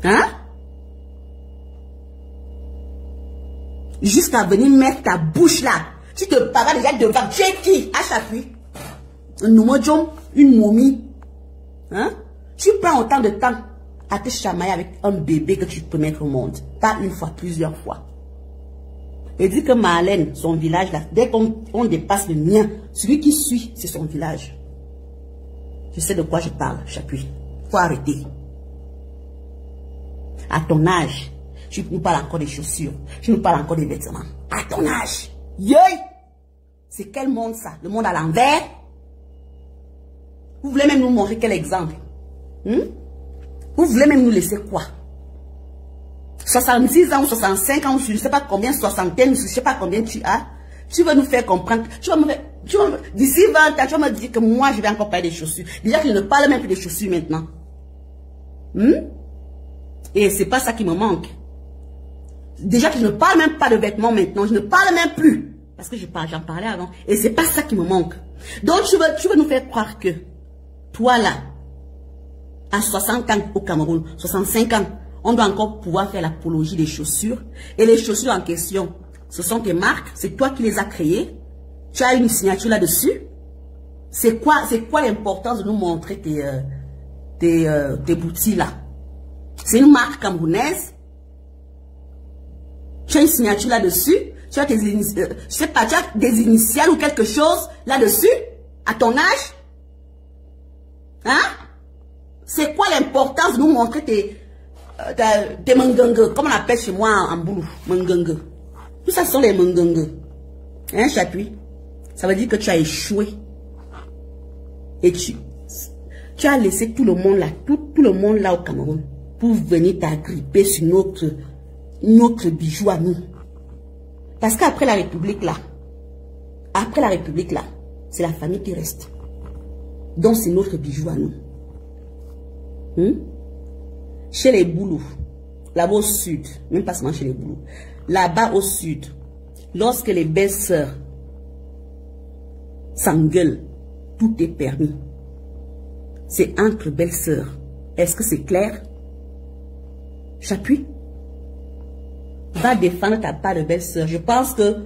[SPEAKER 2] Hein? Jusqu'à venir mettre ta bouche là. Tu te parles déjà devant. Tu es qui? À Chapuis. Un nomojom, une momie. Hein? Tu prends autant de temps à te chamailler avec un bébé que tu peux mettre au monde. Pas une fois, plusieurs fois. Et dit que Marlène, son village là, dès qu'on dépasse le mien, celui qui suit, c'est son village. Je sais de quoi je parle, Chapuis. Faut arrêter. À ton âge, tu nous parles encore des chaussures. Tu nous parles encore des vêtements. À ton âge. Yey! C'est quel monde ça? Le monde à l'envers? Vous voulez même nous montrer quel exemple? Vous voulez même nous laisser quoi? 66 ans ou 65 ans, je ne sais pas combien, soixantaine, je ne sais pas combien tu as. Tu veux nous faire comprendre. D'ici 20 ans, tu vas me dire que moi, je vais encore parler des chaussures. Déjà que je ne parle même plus des chaussures maintenant. Et c'est pas ça qui me manque. Déjà que je ne parle même pas de vêtements maintenant. Je ne parle même plus. Parce que j'en parlais avant. Et c'est pas ça qui me manque. Donc, tu veux nous faire croire que toi là, à 60 ans au Cameroun, 65 ans, on doit encore pouvoir faire l'apologie des chaussures. Et les chaussures en question, ce sont tes marques. C'est toi qui les as créées. Tu as une signature là-dessus. C'est quoi l'importance de nous montrer tes boutiques là? C'est une marque camerounaise. Tu as une signature là-dessus. Tu as je sais pas, tu as des initiales ou quelque chose là-dessus, à ton âge. Hein? C'est quoi l'importance de nous montrer tes mangangues, comme on appelle chez moi en boulot, mangangues. Tout ça sont les mangangues. Hein, Chapuis? Ça veut dire que tu as échoué. Et tu as laissé tout le monde là, tout le monde là au Cameroun, pour venir t'agripper sur notre bijou à nous. Parce qu'après la République là, c'est la famille qui reste. Donc c'est notre bijou à nous. Chez les Boulous, là-bas au sud, même pas seulement chez les Boulous, là-bas au sud, lorsque les belles-sœurs s'engueulent, tout est permis. C'est entre belles-sœurs. Est-ce que c'est clair? Chapuis, va défendre ta part de belle-sœur. Je pense que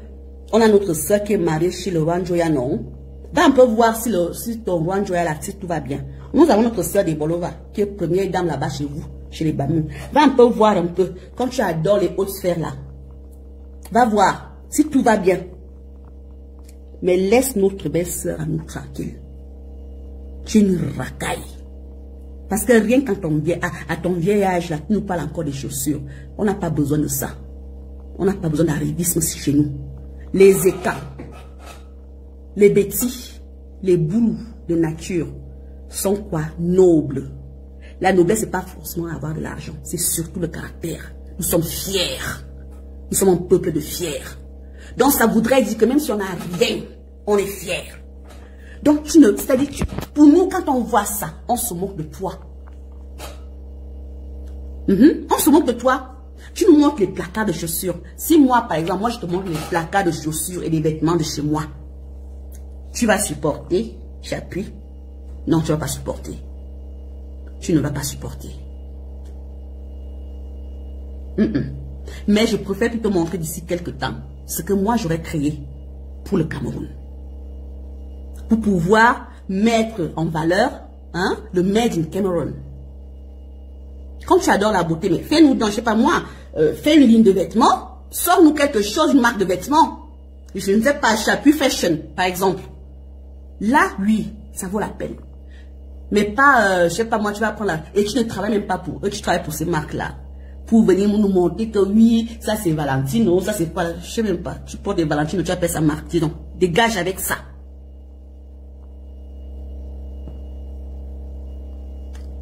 [SPEAKER 2] on a notre sœur qui est mariée chez le Rwanjoya, non? Va un peu voir si ton Rwanjoya là, si tout va bien. Nous avons notre sœur de Bolova, qui est première dame là-bas chez vous, chez les Bamou. Va un peu voir un peu, comme tu adores les hautes sphères là. Va voir si tout va bien. Mais laisse notre belle-sœur à nous tranquille. Tu es une racaille. Parce que rien qu'à ton vieil âge là, tu nous parles encore des chaussures. On n'a pas besoin de ça. On n'a pas besoin d'arrivisme chez nous. Les écarts, les bêtis, les boules de nature sont quoi? Nobles. La noblesse, c'est pas forcément avoir de l'argent. C'est surtout le caractère. Nous sommes fiers. Nous sommes un peuple de fiers. Donc, ça voudrait dire que même si on n'a rien, on est fiers. Donc, c'est-à-dire que pour nous, quand on voit ça, on se moque de toi. On se moque de toi. Tu nous montres les placards de chaussures. Si moi, par exemple, moi, je te montre les placards de chaussures et les vêtements de chez moi, tu vas supporter, j'appuie. Non, tu ne vas pas supporter. Tu ne vas pas supporter. Mais je préfère te montrer d'ici quelques temps ce que moi, j'aurais créé pour le Cameroun. Pour pouvoir mettre en valeur le Made in Cameroon. Quand tu adores la beauté, mais fais-nous dans, je sais pas moi, fais une ligne de vêtements, sors-nous quelque chose, une marque de vêtements. Je ne sais pas, Chapuis Fashion, par exemple. Là, oui, ça vaut la peine. Mais pas, je sais pas moi, tu vas prendre là. Et tu ne travailles même pas pour eux, tu travailles pour ces marques-là. Pour venir nous montrer que oui, ça c'est Valentino, ça c'est pas, je sais même pas. Tu portes des Valentino, tu appelles ça marque, dis donc. Dégage avec ça.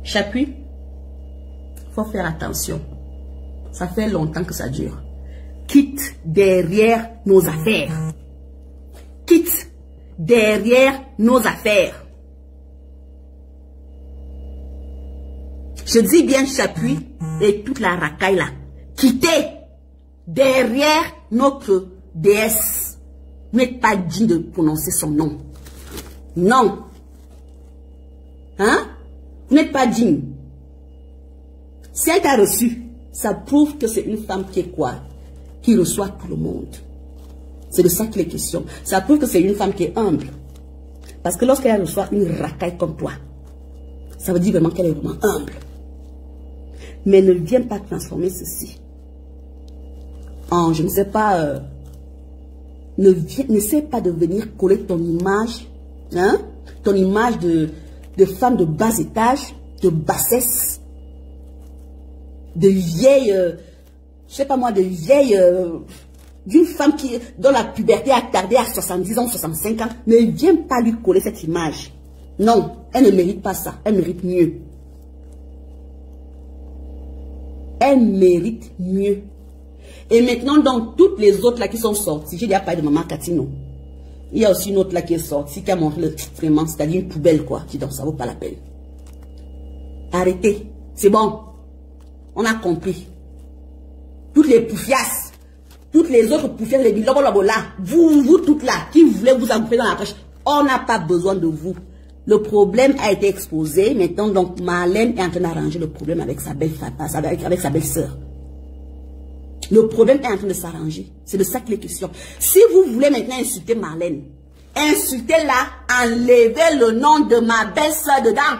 [SPEAKER 2] Chapuis, faut faire attention. Ça fait longtemps que ça dure. Quitte derrière nos affaires. Quitte derrière nos affaires. Je dis bien Chapuis et toute la racaille là. Quittez derrière notre déesse. Vous n'êtes pas digne de prononcer son nom. Non. Hein? Vous n'êtes pas digne. Si elle t'a reçu, ça prouve que c'est une femme qui est quoi? Qui reçoit tout le monde. C'est de ça qu'il est question. Ça prouve que c'est une femme qui est humble. Parce que lorsqu'elle reçoit une racaille comme toi, ça veut dire vraiment qu'elle est vraiment humble. Mais ne viens pas transformer ceci en, je ne sais pas, n'essaie pas de venir coller ton image, ton image de femme de bas étage, de bassesse, de vieille, je sais pas moi, de vieille, d'une femme dont la puberté a tardé à 70 ans, 65 ans. Ne viens pas lui coller cette image. Non, elle ne mérite pas ça. Elle mérite mieux. Elle mérite mieux. Et maintenant, dans toutes les autres là qui sont sorties, j'ai déjà parlé de Maman Katino. Il y a aussi une autre là qui est sortie, qui a montré le vraiment, c'est-à-dire une poubelle quoi, qui donc ça vaut pas la peine. Arrêtez. C'est bon. On a compris. Toutes les poufiasses, toutes les autres poufiasses, les bilobolobo là, vous toutes là, qui voulez vous engouffrer dans la poche, on n'a pas besoin de vous. Le problème a été exposé. Maintenant, donc, Marlène est en train d'arranger le problème avec sa avec sa belle-sœur. Le problème est en train de s'arranger. C'est de ça qu'il est question. Si vous voulez maintenant insulter Marlène, insultez-la, enlevez le nom de ma belle-sœur dedans.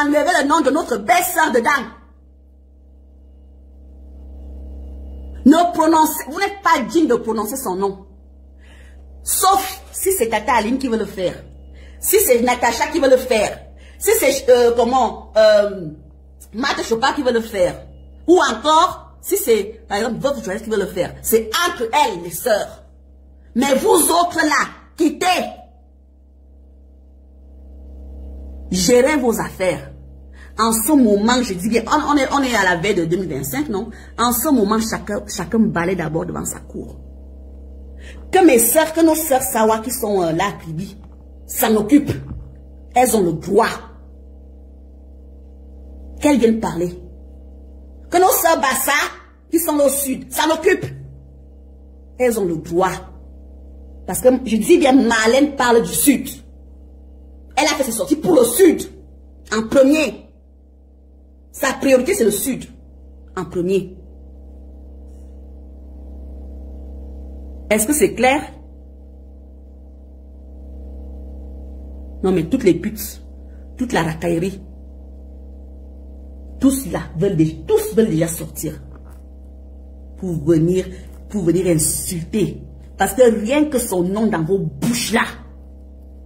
[SPEAKER 2] Enlevez le nom de notre belle-sœur dedans. Ne prononcez, vous n'êtes pas digne de prononcer son nom. Sauf si c'est Tata Aline qui veut le faire. Si c'est Natacha qui veut le faire. Si c'est, Marthe Chopin qui veut le faire. Ou encore, si c'est, par exemple, votre journaliste qui veut le faire. C'est entre elles, les sœurs. Mais vous autres là, quittez. Gérez vos affaires. En ce moment, je dis bien, on est à la veille de 2025, non? En ce moment, chacun balaie d'abord devant sa cour. Que mes sœurs, que nos sœurs Sawa qui sont là, Kribi, s'en occupent. Elles ont le droit. Qu'elles viennent parler. Que nos sœurs Bassa, qui sont au sud, s'en occupent. Elles ont le droit. Parce que je dis bien, Marlène parle du sud. Elle a fait ses sorties pour le sud. En premier. Sa priorité, c'est le sud. En premier. Est-ce que c'est clair? Non, mais toutes les putes, toute la racaillerie, tous là veulent déjà sortir pour venir insulter. Parce que rien que son nom dans vos bouches là,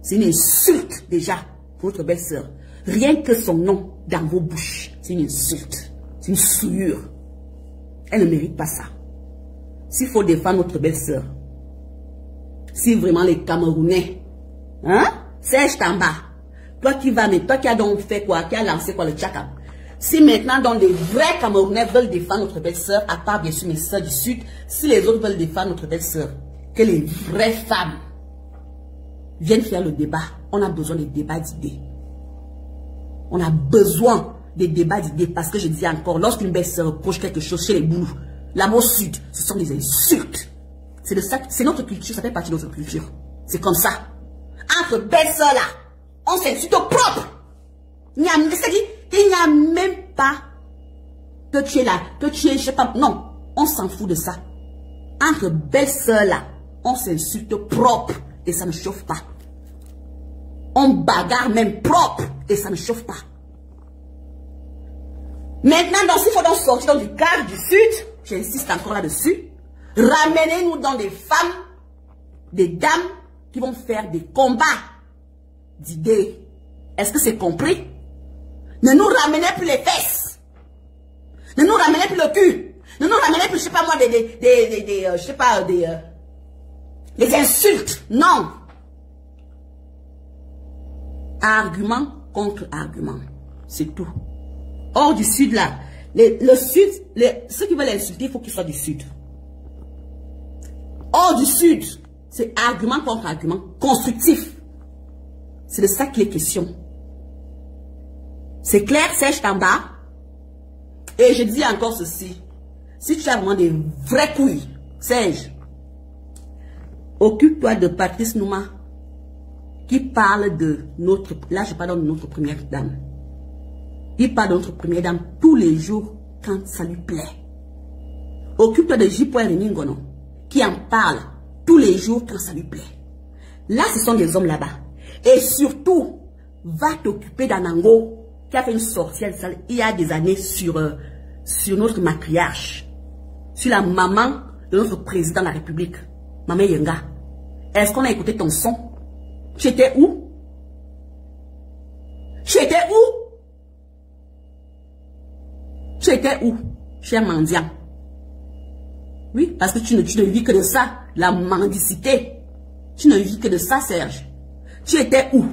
[SPEAKER 2] c'est une insulte déjà pour votre belle-sœur. Rien que son nom dans vos bouches, c'est une insulte, c'est une souillure. Elle ne mérite pas ça. S'il faut défendre notre belle-sœur, si vraiment les Camerounais, Serge Tamba, toi qui as donc fait quoi, qui a lancé quoi le tchakam, Si maintenant, donc, les vrais Camerounais veulent défendre notre belle-sœur, à part bien sûr mes sœurs du Sud, si les autres veulent défendre notre belle-sœur, que les vraies femmes viennent faire le débat. On a besoin des débats d'idées. On a besoin des débats d'idées parce que je dis encore, lorsqu'une belle-sœur reproche quelque chose chez les boulous, l'amour Sud, ce sont des insultes. C'est notre culture, ça fait partie de notre culture. C'est comme ça. Entre belles-sœurs là, on s'insulte au propre. C'est-à-dire, il n'y a même pas que tu es là, que tu es, je sais pas, non, on s'en fout de ça. Entre belles-sœurs là, on s'insulte propre et ça ne chauffe pas. On bagarre même propre et ça ne chauffe pas. Maintenant, donc, s'il faut donc sortir du cadre du Sud, j'insiste encore là-dessus, ramenez-nous dans des femmes, des dames qui vont faire des combats d'idées. Est-ce que c'est compris? Ne nous ramenez plus les fesses. Ne nous ramenez plus le cul. Ne nous ramenez plus, je sais pas moi, des insultes. Non. Argument contre argument. C'est tout. Hors du Sud, là, le Sud, ceux qui veulent insulter, il faut qu'ils soient du Sud. Hors du Sud, c'est argument contre argument, constructif. C'est de ça qu'il est question. C'est clair, Serge Tamba. Et je dis encore ceci. Si tu as vraiment des vraies couilles, Serge, occupe-toi de Patrice Nouma, qui parle de notre... Là, je parle de notre première dame. Il parle de notre première dame tous les jours quand ça lui plaît. Occupe-toi de J. Reningono, qui en parle tous les jours quand ça lui plaît. Là, ce sont des hommes là-bas. Et surtout, va t'occuper d'Anango, qui a fait une sortie il y a des années sur notre matriarche, sur la maman de notre président de la République, Maman Yenga. Est-ce qu'on a écouté ton son? Tu étais où? Tu étais où? Tu étais où, cher mendiant? Oui, parce que tu ne vis que de ça, la mendicité. Tu ne vis que de ça, Serge. Tu étais où?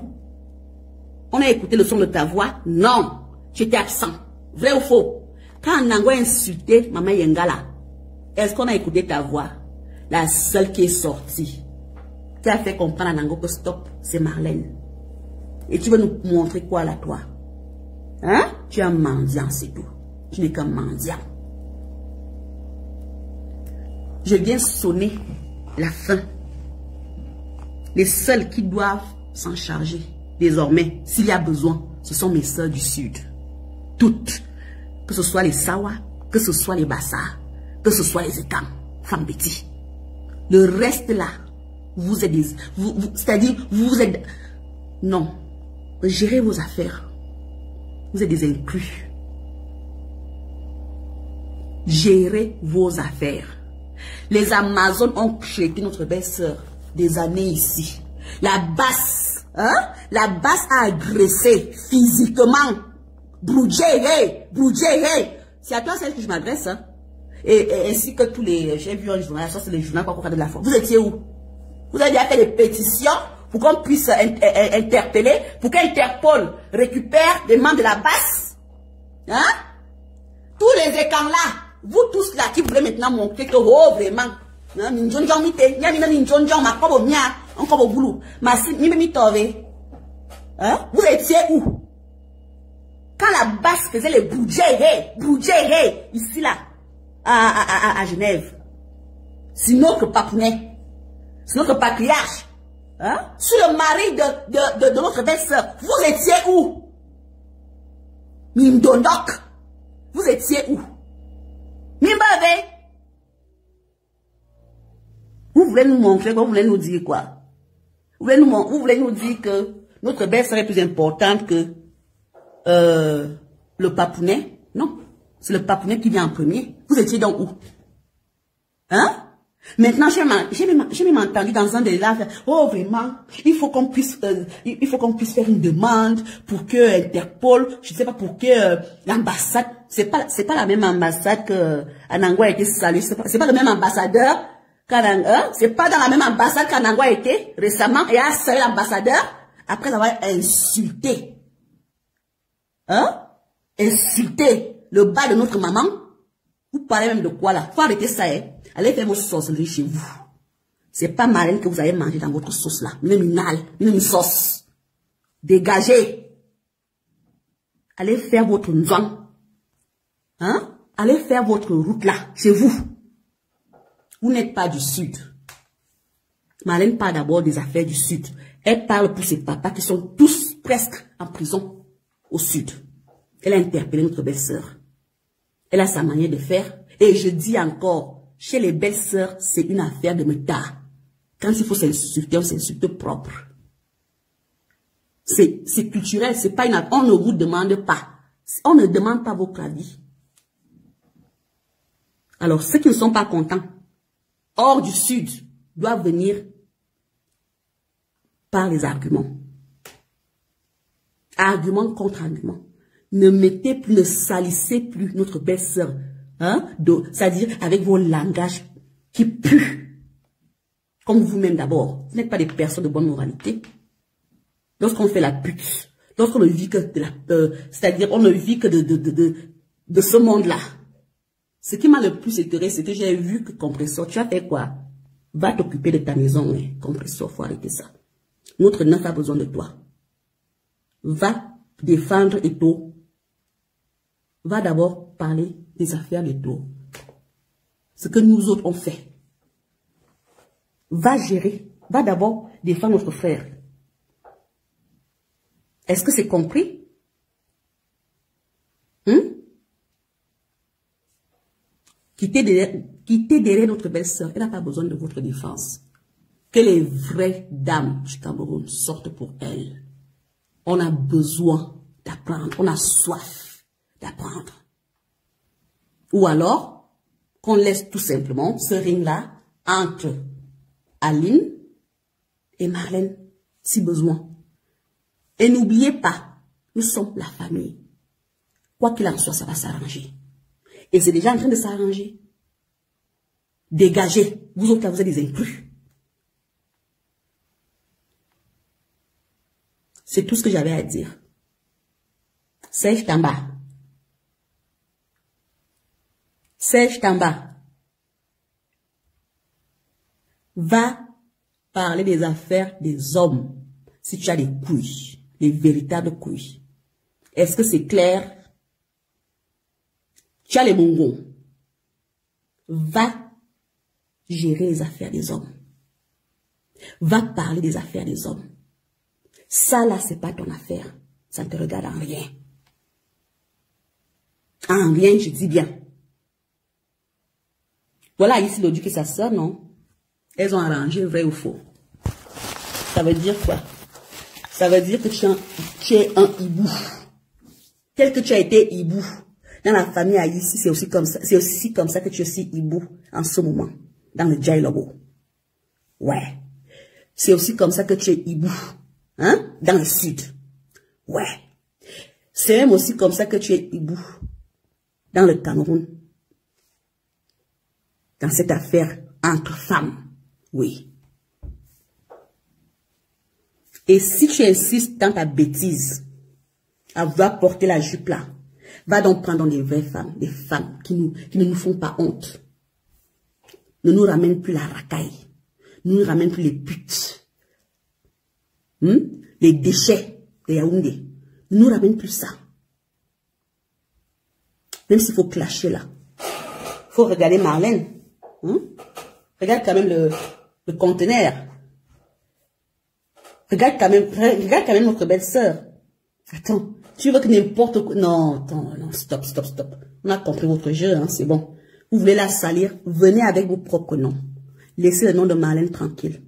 [SPEAKER 2] On a écouté le son de ta voix? Non. Tu étais absent. Vrai ou faux? Quand Nango a insulté Maman Yenga là, est-ce qu'on a écouté ta voix? La seule qui est sortie, qui a fait comprendre à Nango que stop, c'est Marlène. Et tu veux nous montrer quoi là, toi? Hein? Tu es un mendiant, c'est tout. Tu n'es qu'un mendiant. Je viens sonner la fin. Les seuls qui doivent s'en charger, désormais, s'il y a besoin, ce sont mes sœurs du Sud. Toutes. Que ce soit les Sawa, que ce soit les Bassa, que ce soit les Ekam, femmes Betty. Le reste là, vous êtes des... c'est-à-dire, vous êtes... Non. Gérez vos affaires. Vous êtes des inclus. Gérez vos affaires. Les Amazones ont traité notre belle-sœur des années ici. La basse, hein? La basse a agressé physiquement. Broudjé. C'est à toi celle que je m'adresse, hein? Et ainsi que tous les... J'ai vu un journal, ça c'est le journal de la foi. Vous étiez où? Vous avez déjà fait des pétitions pour qu'on puisse interpeller, pour qu'Interpol récupère des membres de la basse? Hein? Tous les écrans là, vous tous là qui voulez maintenant montrer que, oh vraiment, vous étiez où? Quand la basse faisait les boudjé, ici là, à Genève, c'est notre papounet, c'est notre patriarche, hein? Sur le mari de notre belle-sœur, vous étiez où? Mindondok, vous étiez où? Mimbave, vous voulez nous montrer quoi? Vous voulez nous dire quoi? Vous voulez nous dire que notre belle-sœur est plus importante que le papounet? Non, c'est le papounet qui vient en premier. Vous étiez donc où? Hein? Maintenant, j'ai même entendu dans un des lives, oh vraiment, il faut qu'on puisse faire une demande pour que Interpol, je ne sais pas pour que l'ambassade, c'est pas la même ambassade que Anango a été salué, c'est pas le même ambassadeur qu'Anango, c'est pas dans la même ambassade qu'Anango a été récemment et a salué l'ambassadeur après avoir insulté. Hein? insulter le bas de notre maman. Vous parlez même de quoi là? Faut arrêter ça, hein. Allez faire vos sorcelleries chez vous. C'est pas marraine que vous avez mangé dans votre sauce là. Une sauce. Dégagez. Allez faire votre nzouan. Hein? Allez faire votre route là, chez vous. Vous n'êtes pas du Sud. Marlène parle d'abord des affaires du Sud. Elle parle pour ses papas qui sont tous presque en prison au Sud. Elle a interpellé notre belle-sœur. Elle a sa manière de faire. Et je dis encore, chez les belles-sœurs, c'est une affaire de méta. Quand il faut s'insulter, on s'insulte propre. C'est culturel, c'est pas une... On ne vous demande pas. On ne demande pas votre avis. Alors, ceux qui ne sont pas contents, hors du Sud, doivent venir par les arguments. Argument contre argument. Ne mettez plus, ne salissez plus notre belle-sœur. Hein? C'est-à-dire avec vos langages qui puent. Comme vous-même d'abord. Vous n'êtes pas des personnes de bonne moralité. Lorsqu'on fait la pute, lorsqu'on ne vit que de la peur, c'est-à-dire on ne vit que de ce monde-là. Ce qui m'a le plus étonné, c'est que j'ai vu que Compressor, tu as fait quoi? Va t'occuper de ta maison, hein. Compressor, faut arrêter ça. Notre neuf a besoin de toi. Va défendre Eto. Va d'abord parler des affaires d'Eto. Ce que nous autres on fait. Va gérer. Va d'abord défendre notre frère. Est-ce que c'est compris? Quittez derrière notre belle-sœur. Elle n'a pas besoin de votre défense. Que les vraies dames du Cameroun sortent pour elle. On a besoin d'apprendre. On a soif d'apprendre. Ou alors, qu'on laisse tout simplement ce ring-là entre Aline et Marlène, si besoin. Et n'oubliez pas, nous sommes la famille. Quoi qu'il en soit, ça va s'arranger. Et c'est déjà en train de s'arranger. Dégagez. Vous autres, là, vous êtes des intrus. C'est tout ce que j'avais à dire. Serge Tamba. Serge Tamba. Va parler des affaires des hommes. Si tu as des couilles. Des véritables couilles. Est-ce que c'est clair? Tu as les mongos. Va gérer les affaires des hommes. Va parler des affaires des hommes. Ça là, c'est pas ton affaire. Ça ne te regarde en rien. En rien, je dis bien. Voilà ici l'audio que sa sœur, non? Elles ont arrangé vrai ou faux. Ça veut dire quoi? Ça veut dire que tu es un hibou. Tel que tu as été hibou. Dans la famille ici, c'est aussi comme ça. C'est aussi comme ça que tu es aussi hibou en ce moment. Dans le Djailobo. Ouais. C'est aussi comme ça que tu es hibou. Hein? Dans le Sud. Ouais. C'est même aussi comme ça que tu es hibou. Dans le Cameroun. Dans cette affaire entre femmes. Oui. Et si tu insistes dans ta bêtise, à vouloir porter la jupe là, va donc prendre des vraies femmes, des femmes qui ne nous font pas honte. Ne nous ramènent plus la racaille. Ne nous ramènent plus les putes. Les déchets de Yaoundé. Ne nous ramènent plus ça. Même s'il faut clasher là. Il faut regarder Marlène. Regarde quand même le conteneur. Regarde quand même notre belle-sœur. Attends, tu veux que n'importe quoi... Non, attends, non, stop. On a compris votre jeu, hein, c'est bon. Vous voulez la salir, venez avec vos propres noms. Laissez le nom de Marlène tranquille.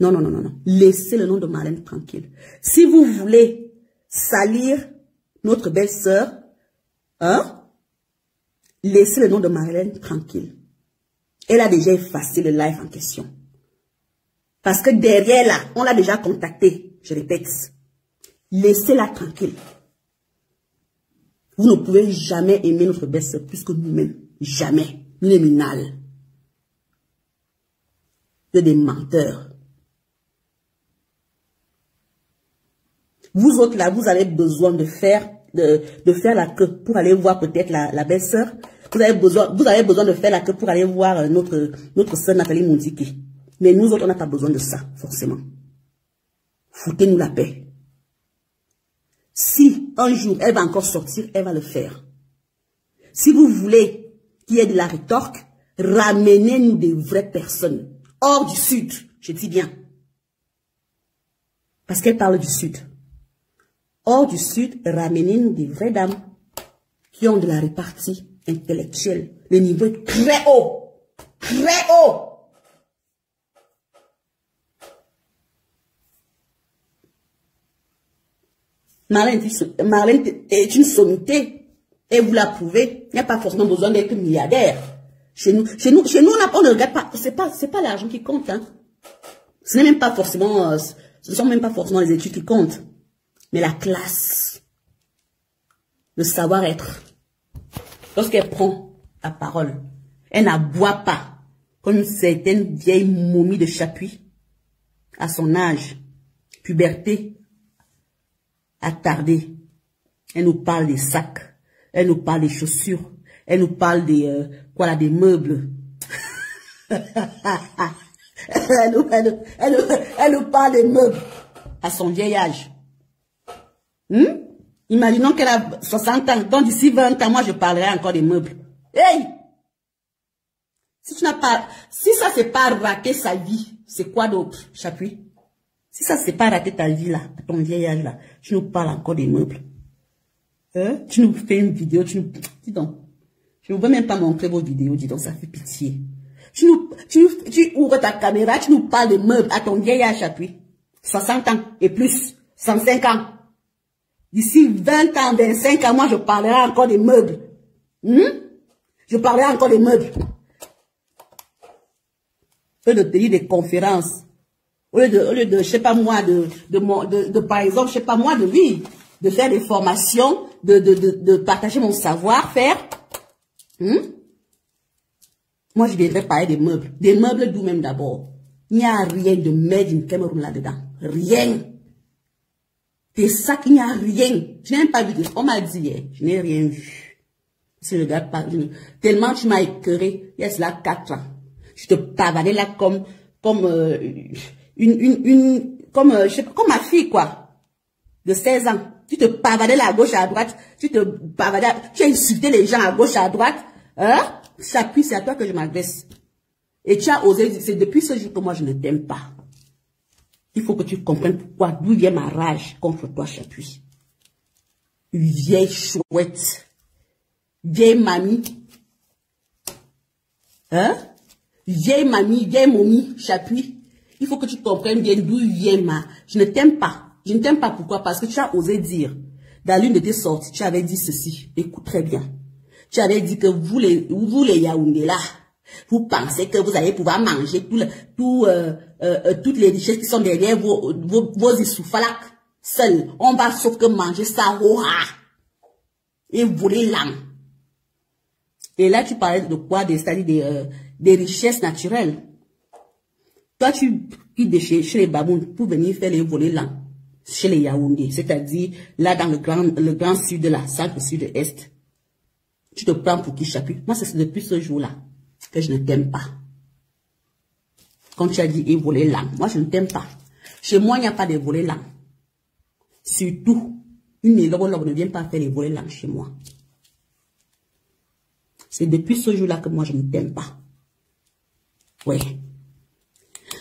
[SPEAKER 2] Non. Laissez le nom de Marlène tranquille. Si vous voulez salir notre belle-sœur, laissez le nom de Marlène tranquille. Elle a déjà effacé le live en question. Parce que derrière là, on l'a déjà contacté. Je répète. Laissez-la tranquille. Vous ne pouvez jamais aimer notre belle-sœur plus que nous-mêmes. Jamais. Nous les minales. Vous êtes des menteurs. Vous autres là, vous avez besoin de faire la queue pour aller voir peut-être la belle-sœur. Vous avez besoin de faire la queue pour aller voir notre sœur Nathalie Mondiki. Mais nous autres, on n'a pas besoin de ça, forcément. Foutez-nous la paix. Si un jour, elle va encore sortir, elle va le faire. Si vous voulez qu'il y ait de la rétorque, ramenez-nous des vraies personnes. Hors du Sud, je dis bien. Parce qu'elle parle du Sud. Hors du Sud, ramenez-nous des vraies dames qui ont de la répartie intellectuelle. Le niveau est très haut. Très haut. Marlène est une sommité. Et vous la prouvez. Il n'y a pas forcément besoin d'être milliardaire. Chez nous, on ne regarde pas. C'est pas l'argent qui compte. Hein. Ce n'est même pas forcément, ce ne sont même pas forcément les études qui comptent. Mais la classe. Le savoir-être. Lorsqu'elle prend la parole, elle n'aboie pas comme une certaine vieille momie de Chapuis à son âge. Puberté attardée. Elle nous parle des sacs. Elle nous parle des chaussures. Elle nous parle des meubles. elle nous parle des meubles à son vieil âge. Imaginons qu'elle a 60 ans. Donc d'ici 20 ans, moi je parlerai encore des meubles. Hey! Si ça c'est pas rater sa vie, c'est quoi d'autre, Chapuis? Si ça c'est pas rater ta vie là, à ton vieil âge là, tu nous parles encore des meubles. Tu nous fais une vidéo, dis donc. Je ne veux même pas montrer vos vidéos, dis donc, ça fait pitié. Tu ouvres ta caméra, tu nous parles des meubles à ton vieil âge, Chapuis. 60 ans et plus, 105 ans. D'ici 20 ans, 25 ans, moi je parlerai encore des meubles. Je parlerai encore des meubles. Au lieu de tenir des conférences, au lieu de je sais pas moi, par exemple, je sais pas moi, de faire des formations, de partager mon savoir-faire. Moi, je viendrais parler des meubles. Des meubles d'où même d'abord. Il n'y a rien de made in Cameroun là-dedans. Rien. Tes sacs, il n'y a rien. Je n'ai même pas vu. On m'a dit, je n'ai rien vu. Si je regarde pas, tellement tu m'as écœuré, il y a cela 4 ans. Je te pavadais là comme ma fille, quoi. De 16 ans. Tu te pavadais là à gauche, à droite. Tu as insulté les gens à gauche, à droite. Hein? Chapuis, c'est à toi que je m'adresse. Et tu as osé, c'est depuis ce jour que moi je ne t'aime pas. Il faut que tu comprennes pourquoi, d'où vient ma rage contre toi, Chapuis. Une vieille chouette. Vieille mamie. Hein? Vieille mamie, vieille momie, Chapuis. Il faut que tu comprennes bien d'où vient je ne t'aime pas. Je ne t'aime pas pourquoi? Parce que tu as osé dire, dans l'une de tes sorties, tu avais dit ceci. Écoute très bien. Tu avais dit que vous les Yaoundé là, vous pensez que vous allez pouvoir manger toutes les richesses qui sont derrière vos Issoufalak seuls. On va sauf que manger ça, et voler l'âme. Et là, tu parlais de quoi? C'est-à-dire des richesses naturelles. Toi, tu quittes chez les Babounes pour venir faire les volets l'âme chez les Yaoundé. C'est-à-dire, là, dans le grand sud, là, centre, sud, est. Tu te prends pour qui, Chapuis? Moi, c'est depuis ce jour-là que je ne t'aime pas. Quand tu as dit et voler l'âme, moi, je ne t'aime pas. Chez moi, il n'y a pas de voler l'âme. Surtout, une élève ne vient pas faire les volets l'âme chez moi. C'est depuis ce jour-là que moi, je ne t'aime pas. Oui.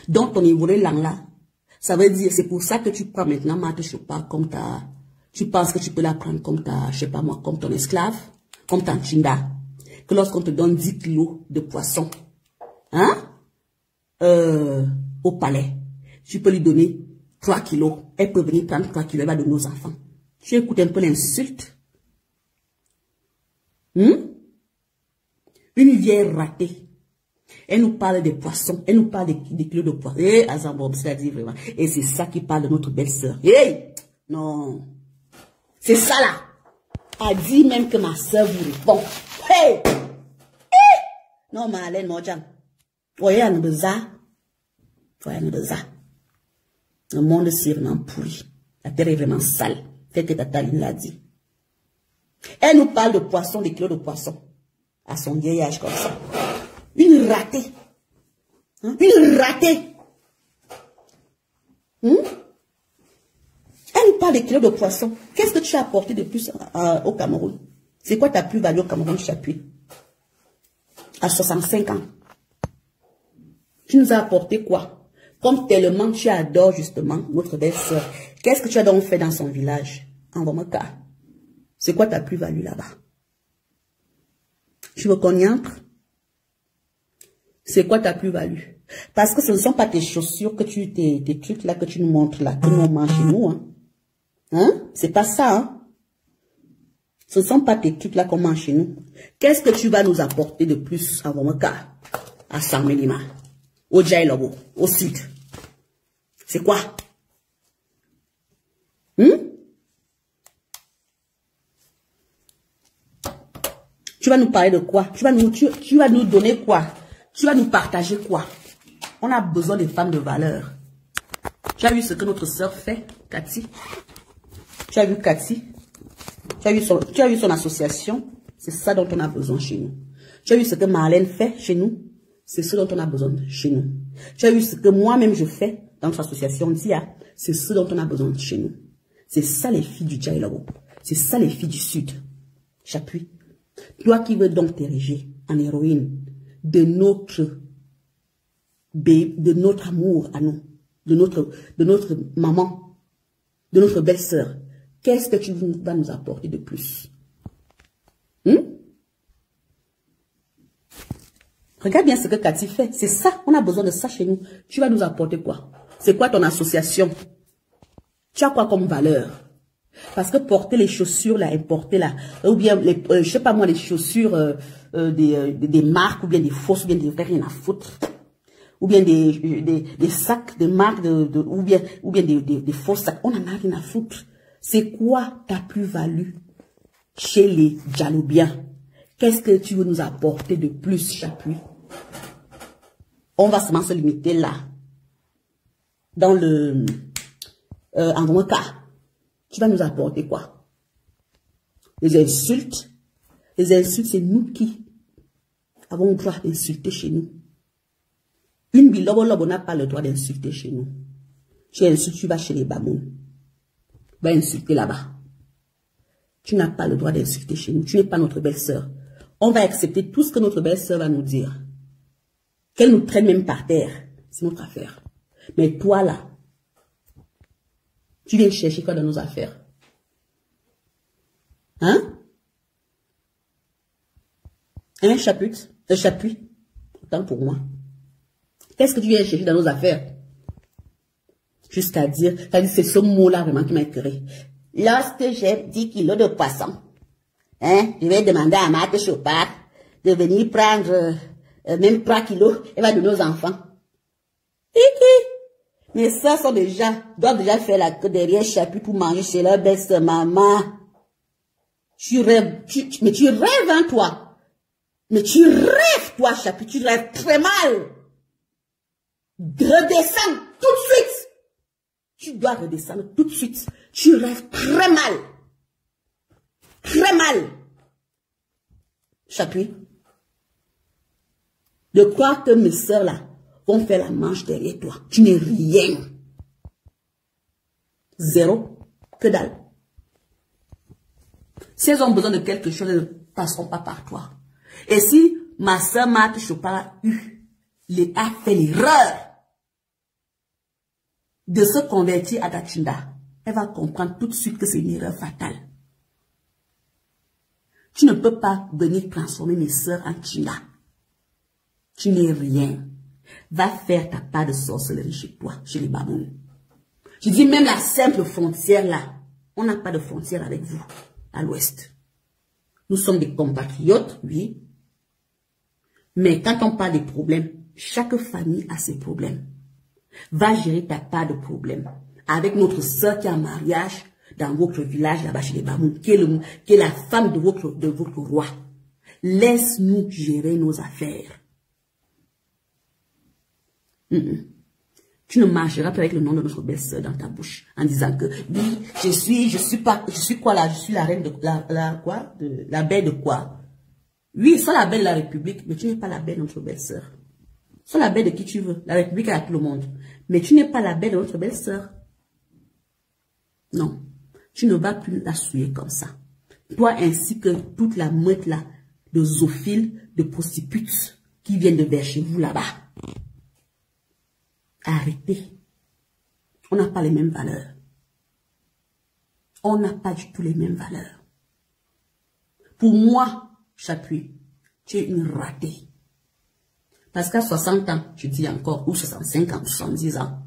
[SPEAKER 2] Donc, ton volé l'âme là, ça veut dire, c'est pour ça que tu prends maintenant Marthe Chopard comme tu penses que tu peux la prendre comme je sais pas moi, comme ton esclave. Comme ton chinda, que lorsqu'on te donne 10 kilos de poisson, hein, au palais, tu peux lui donner 3 kilos. Elle peut venir prendre 3 kilos, elle va donner aux enfants. Tu écoutes un peu l'insulte. Une vieille ratée. Elle nous parle des poissons, elle nous parle des kilos de poissons. Eh, Azambob, c'est-à-dire vraiment. Et c'est ça qui parle de notre belle-sœur. Hey! Non. C'est ça là. A dit même que ma soeur vous répond. Hey! Hey! Non, Marlène, Morjan. Voyez, on a besoin. Le monde s'est vraiment pourri. La terre est vraiment sale. Tel que Tataline l'a dit. Elle nous parle de poisson, des kilos de poisson. À son vieil âge comme ça. Une ratée. Hein? Une ratée. Elle nous parle des kilos de poisson. Qu'est-ce que tu as apporté de plus au Cameroun? C'est quoi ta plus-value au Cameroun, Chapuis? À 65 ans. Tu nous as apporté quoi? Comme tellement tu adores justement notre belle-sœur. Qu'est-ce que tu as donc fait dans son village? En Bomaka. C'est quoi ta plus-value là-bas? Tu veux qu'on y entre? C'est quoi ta plus-value? Parce que ce ne sont pas tes chaussures que tes trucs là que tu nous montres là, que nous on mange chez nous, hein? Hein? C'est pas ça, hein? Ce ne sont pas tes trucs là qu'on mange chez nous. Qu'est-ce que tu vas nous apporter de plus à Bomaka? À Samelima, au Djaïlobo, au sud. C'est quoi? Tu vas nous parler de quoi? Tu vas nous donner quoi? Tu vas nous partager quoi? On a besoin des femmes de valeur. Tu as vu ce que notre sœur fait, Cathy? Tu as vu Cathy? Tu as vu son association? C'est ça dont on a besoin chez nous. Tu as vu ce que Marlène fait chez nous? C'est ce dont on a besoin chez nous. Tu as vu ce que moi-même je fais dans notre association DIA? C'est ce dont on a besoin chez nous. C'est ça les filles du Djaïlobo. C'est ça les filles du Sud. J'appuie. Toi qui veux donc t'ériger en héroïne de notre amour à nous, de notre maman, de notre belle-sœur, qu'est-ce que tu vas nous apporter de plus? Regarde bien ce que Cathy fait. C'est ça, on a besoin de ça chez nous. Tu vas nous apporter quoi? C'est quoi ton association? Tu as quoi comme valeur? Parce que porter les chaussures là, importer là, ou bien, je sais pas moi, les chaussures des marques, ou bien des fausses, ou bien des vrais, rien à foutre. Ou bien des sacs, des marques, ou bien des faux sacs. On en a rien à foutre. C'est quoi ta plus-value chez les Djaloubiens? Qu'est-ce que tu veux nous apporter de plus, Chapuis? On va seulement se limiter là. Dans le... en mon cas, tu vas nous apporter quoi? Les insultes. Les insultes, c'est nous qui avons le droit d'insulter chez nous. Une bilobo n'a pas le droit d'insulter chez nous. Tu insultes, tu vas chez les Bamoun. Va insulter là-bas. Tu n'as pas le droit d'insulter chez nous. Tu n'es pas notre belle-sœur. On va accepter tout ce que notre belle-sœur va nous dire. Qu'elle nous traîne même par terre. C'est notre affaire. Mais toi là, tu viens chercher quoi dans nos affaires? Hein? Un chapuis. Autant pour moi. Qu'est-ce que tu viens chercher dans nos affaires? Jusqu'à dire, c'est ce mot-là vraiment qui m'a écœuré. Lorsque j'ai 10 kilos de poisson, hein, je vais demander à Marthe Chopard de venir prendre même 3 kilos, elle va donner aux enfants. Mais ça doivent déjà faire la queue derrière Chapuis pour manger chez leur belle maman. Tu rêves, mais tu rêves, hein, toi. Mais tu rêves, toi, Chapuis, tu rêves très mal. Redescends tout de suite. Tu dois redescendre tout de suite. Tu rêves très mal. Très mal. Chapuis. De croire que mes soeurs là vont faire la manche derrière toi. Tu n'es rien. Zéro. Que dalle. Si elles ont besoin de quelque chose, elles ne passeront pas par toi. Et si ma soeur Marthe Chopard a fait l'erreur de se convertir à Dachinda, elle va comprendre tout de suite que c'est une erreur fatale. Tu ne peux pas venir transformer mes soeurs en Chinda. Tu n'es rien. Va faire ta part de sorcellerie chez toi, chez les Bamoun. Je dis même la simple frontière là. On n'a pas de frontière avec vous, à l'ouest. Nous sommes des compatriotes, oui. Mais quand on parle des problèmes, chaque famille a ses problèmes. Va gérer ta part de problème avec notre soeur qui est en mariage dans votre village là-bas chez les Bamoun, qui est la femme de votre roi. Laisse-nous gérer nos affaires. Tu Tu ne marcheras pas avec le nom de notre belle-sœur dans ta bouche en disant que oui, je suis quoi là? Je suis la reine de la belle de quoi? Oui, sois la belle de la République, mais tu n'es pas la belle de notre belle-sœur. Sois la belle de qui tu veux. La République est à tout le monde. Mais tu n'es pas la belle de notre belle-sœur. Non. Tu ne vas plus la souiller comme ça. Toi ainsi que toute la meute là de zoophiles, de prostitutes qui viennent de vers chez vous là-bas. Arrêtez. On n'a pas les mêmes valeurs. On n'a pas du tout les mêmes valeurs. Pour moi, Chapuis, tu es une ratée. Parce qu'à 60 ans, je dis encore, ou 65 ans, 70 ans,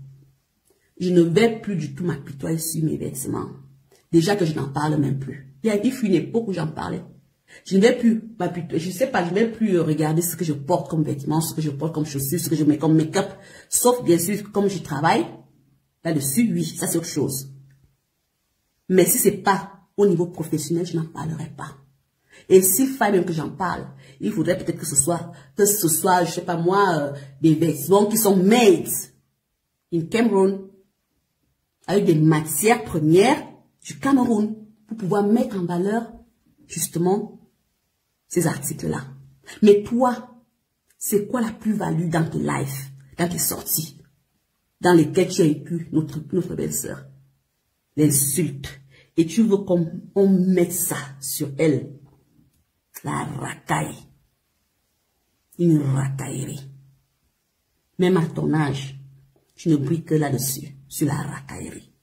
[SPEAKER 2] je ne vais plus du tout m'apitoyer sur mes vêtements. Déjà que je n'en parle même plus. Il fut une époque où j'en parlais. Je ne vais plus m'apitoyer, je ne sais pas, je ne vais plus regarder ce que je porte comme vêtements, ce que je porte comme chaussures, ce que je mets comme make-up. Sauf bien sûr, comme je travaille, là-dessus, oui, ça c'est autre chose. Mais si ce n'est pas au niveau professionnel, je n'en parlerai pas. Et s'il fallait même que j'en parle, il faudrait peut-être que ce soit, je ne sais pas moi, des vêtements qui sont made in Cameroun, avec des matières premières du Cameroun, pour pouvoir mettre en valeur, justement, ces articles-là. Mais toi, c'est quoi la plus-value dans tes lives, dans tes sorties, dans lesquelles tu as écu notre belle-sœur? L'insulte. Et tu veux qu'on mette ça sur elle. La racaille. Une racaillerie. Même à ton âge, tu ne brilles que là-dessus, sur la racaillerie.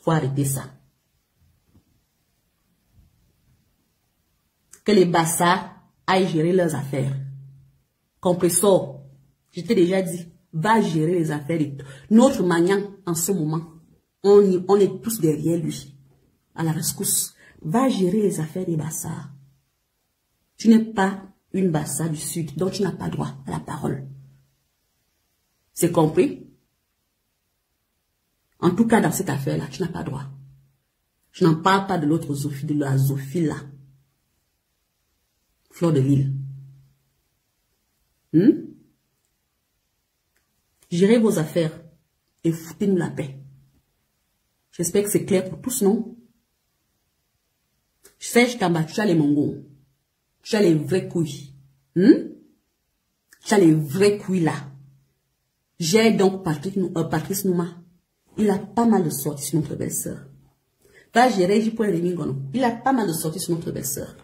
[SPEAKER 2] Faut arrêter ça. Que les bassards aillent gérer leurs affaires. Compressor, je t'ai déjà dit, va gérer les affaires. Notre Magnan, en ce moment, on est tous derrière lui, à la rescousse. Va gérer les affaires des bassards. Tu n'es pas une bassard du Sud, donc tu n'as pas droit à la parole. C'est compris? En tout cas, dans cette affaire-là, tu n'as pas droit. Je n'en parle pas de l'autre zoophilie, de la zoophile là. Fleur de Lille. Gérez vos affaires et foutez-nous la paix. J'espère que c'est clair pour tous, non? Je sais, je t'emballe, tu as les mongos. Tu as les vraies couilles. Tu as les vraies couilles là. J'ai donc Patrice Nouma. Il a pas mal de sorties sur notre belle-sœur. Va gérer, il a pas mal de sorties sur notre belle-sœur.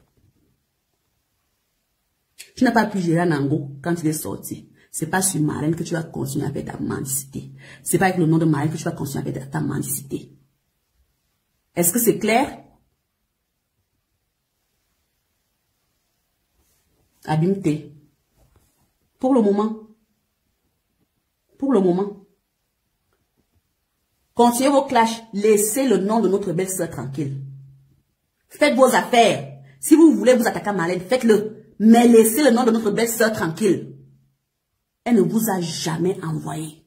[SPEAKER 2] Tu n'as pas pu gérer Nango quand il est sorti. C'est pas sur Marlène que tu vas continuer avec ta mendicité. C'est pas avec le nom de Marlène que tu vas continuer avec ta mendicité. Est-ce que c'est clair? Abimté. Pour le moment. Continuez vos clashs. Laissez le nom de notre belle-sœur tranquille. Faites vos affaires. Si vous voulez vous attaquer à Marlène, faites-le. Mais laissez le nom de notre belle-sœur tranquille. Elle ne vous a jamais envoyé.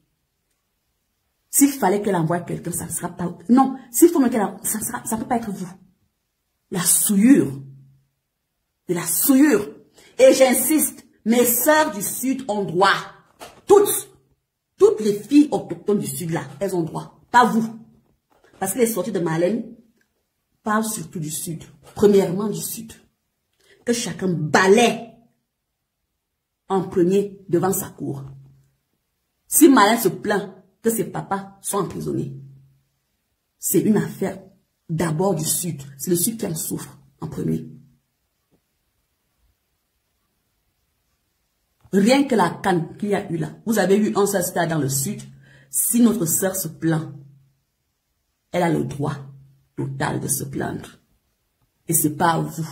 [SPEAKER 2] S'il fallait qu'elle envoie quelqu'un, ça ne sera pas... Non, s'il faut qu'elle envoie, ça ne peut pas être vous. La souillure. De la souillure. Et j'insiste, mes sœurs du Sud ont droit. Toutes les filles autochtones du Sud là, elles ont droit. Pas vous. Parce que les sorties de Marlène parlent surtout du Sud. Premièrement du Sud. Que chacun balaie en premier devant sa cour. Si Marlène se plaint que ses papas sont emprisonnés, c'est une affaire d'abord du Sud. C'est le Sud qui en souffre en premier. Rien que la canne qu'il y a eu là. Vous avez eu un seul stade dans le Sud. Si notre sœur se plaint, elle a le droit total de se plaindre. Et c'est pas vous.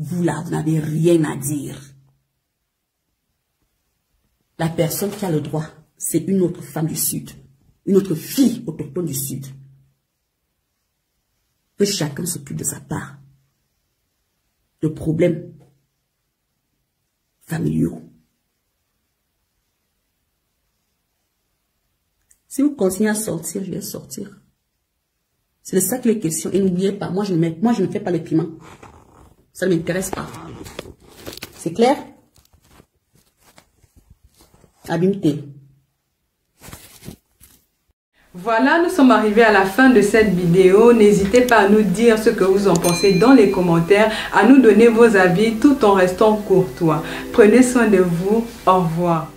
[SPEAKER 2] Vous là, vous n'avez rien à dire. La personne qui a le droit, c'est une autre femme du Sud. Une autre fille autochtone du Sud. Que chacun s'occupe de sa part. De problèmes familiaux. Si vous continuez à sortir, je vais sortir. C'est de ça qu'il est question. Et n'oubliez pas, moi je ne fais pas les piments. Ça ne m'intéresse pas. C'est clair? Abimté.
[SPEAKER 1] Voilà, nous sommes arrivés à la fin de cette vidéo. N'hésitez pas à nous dire ce que vous en pensez dans les commentaires, à nous donner vos avis tout en restant courtois. Prenez soin de vous. Au revoir.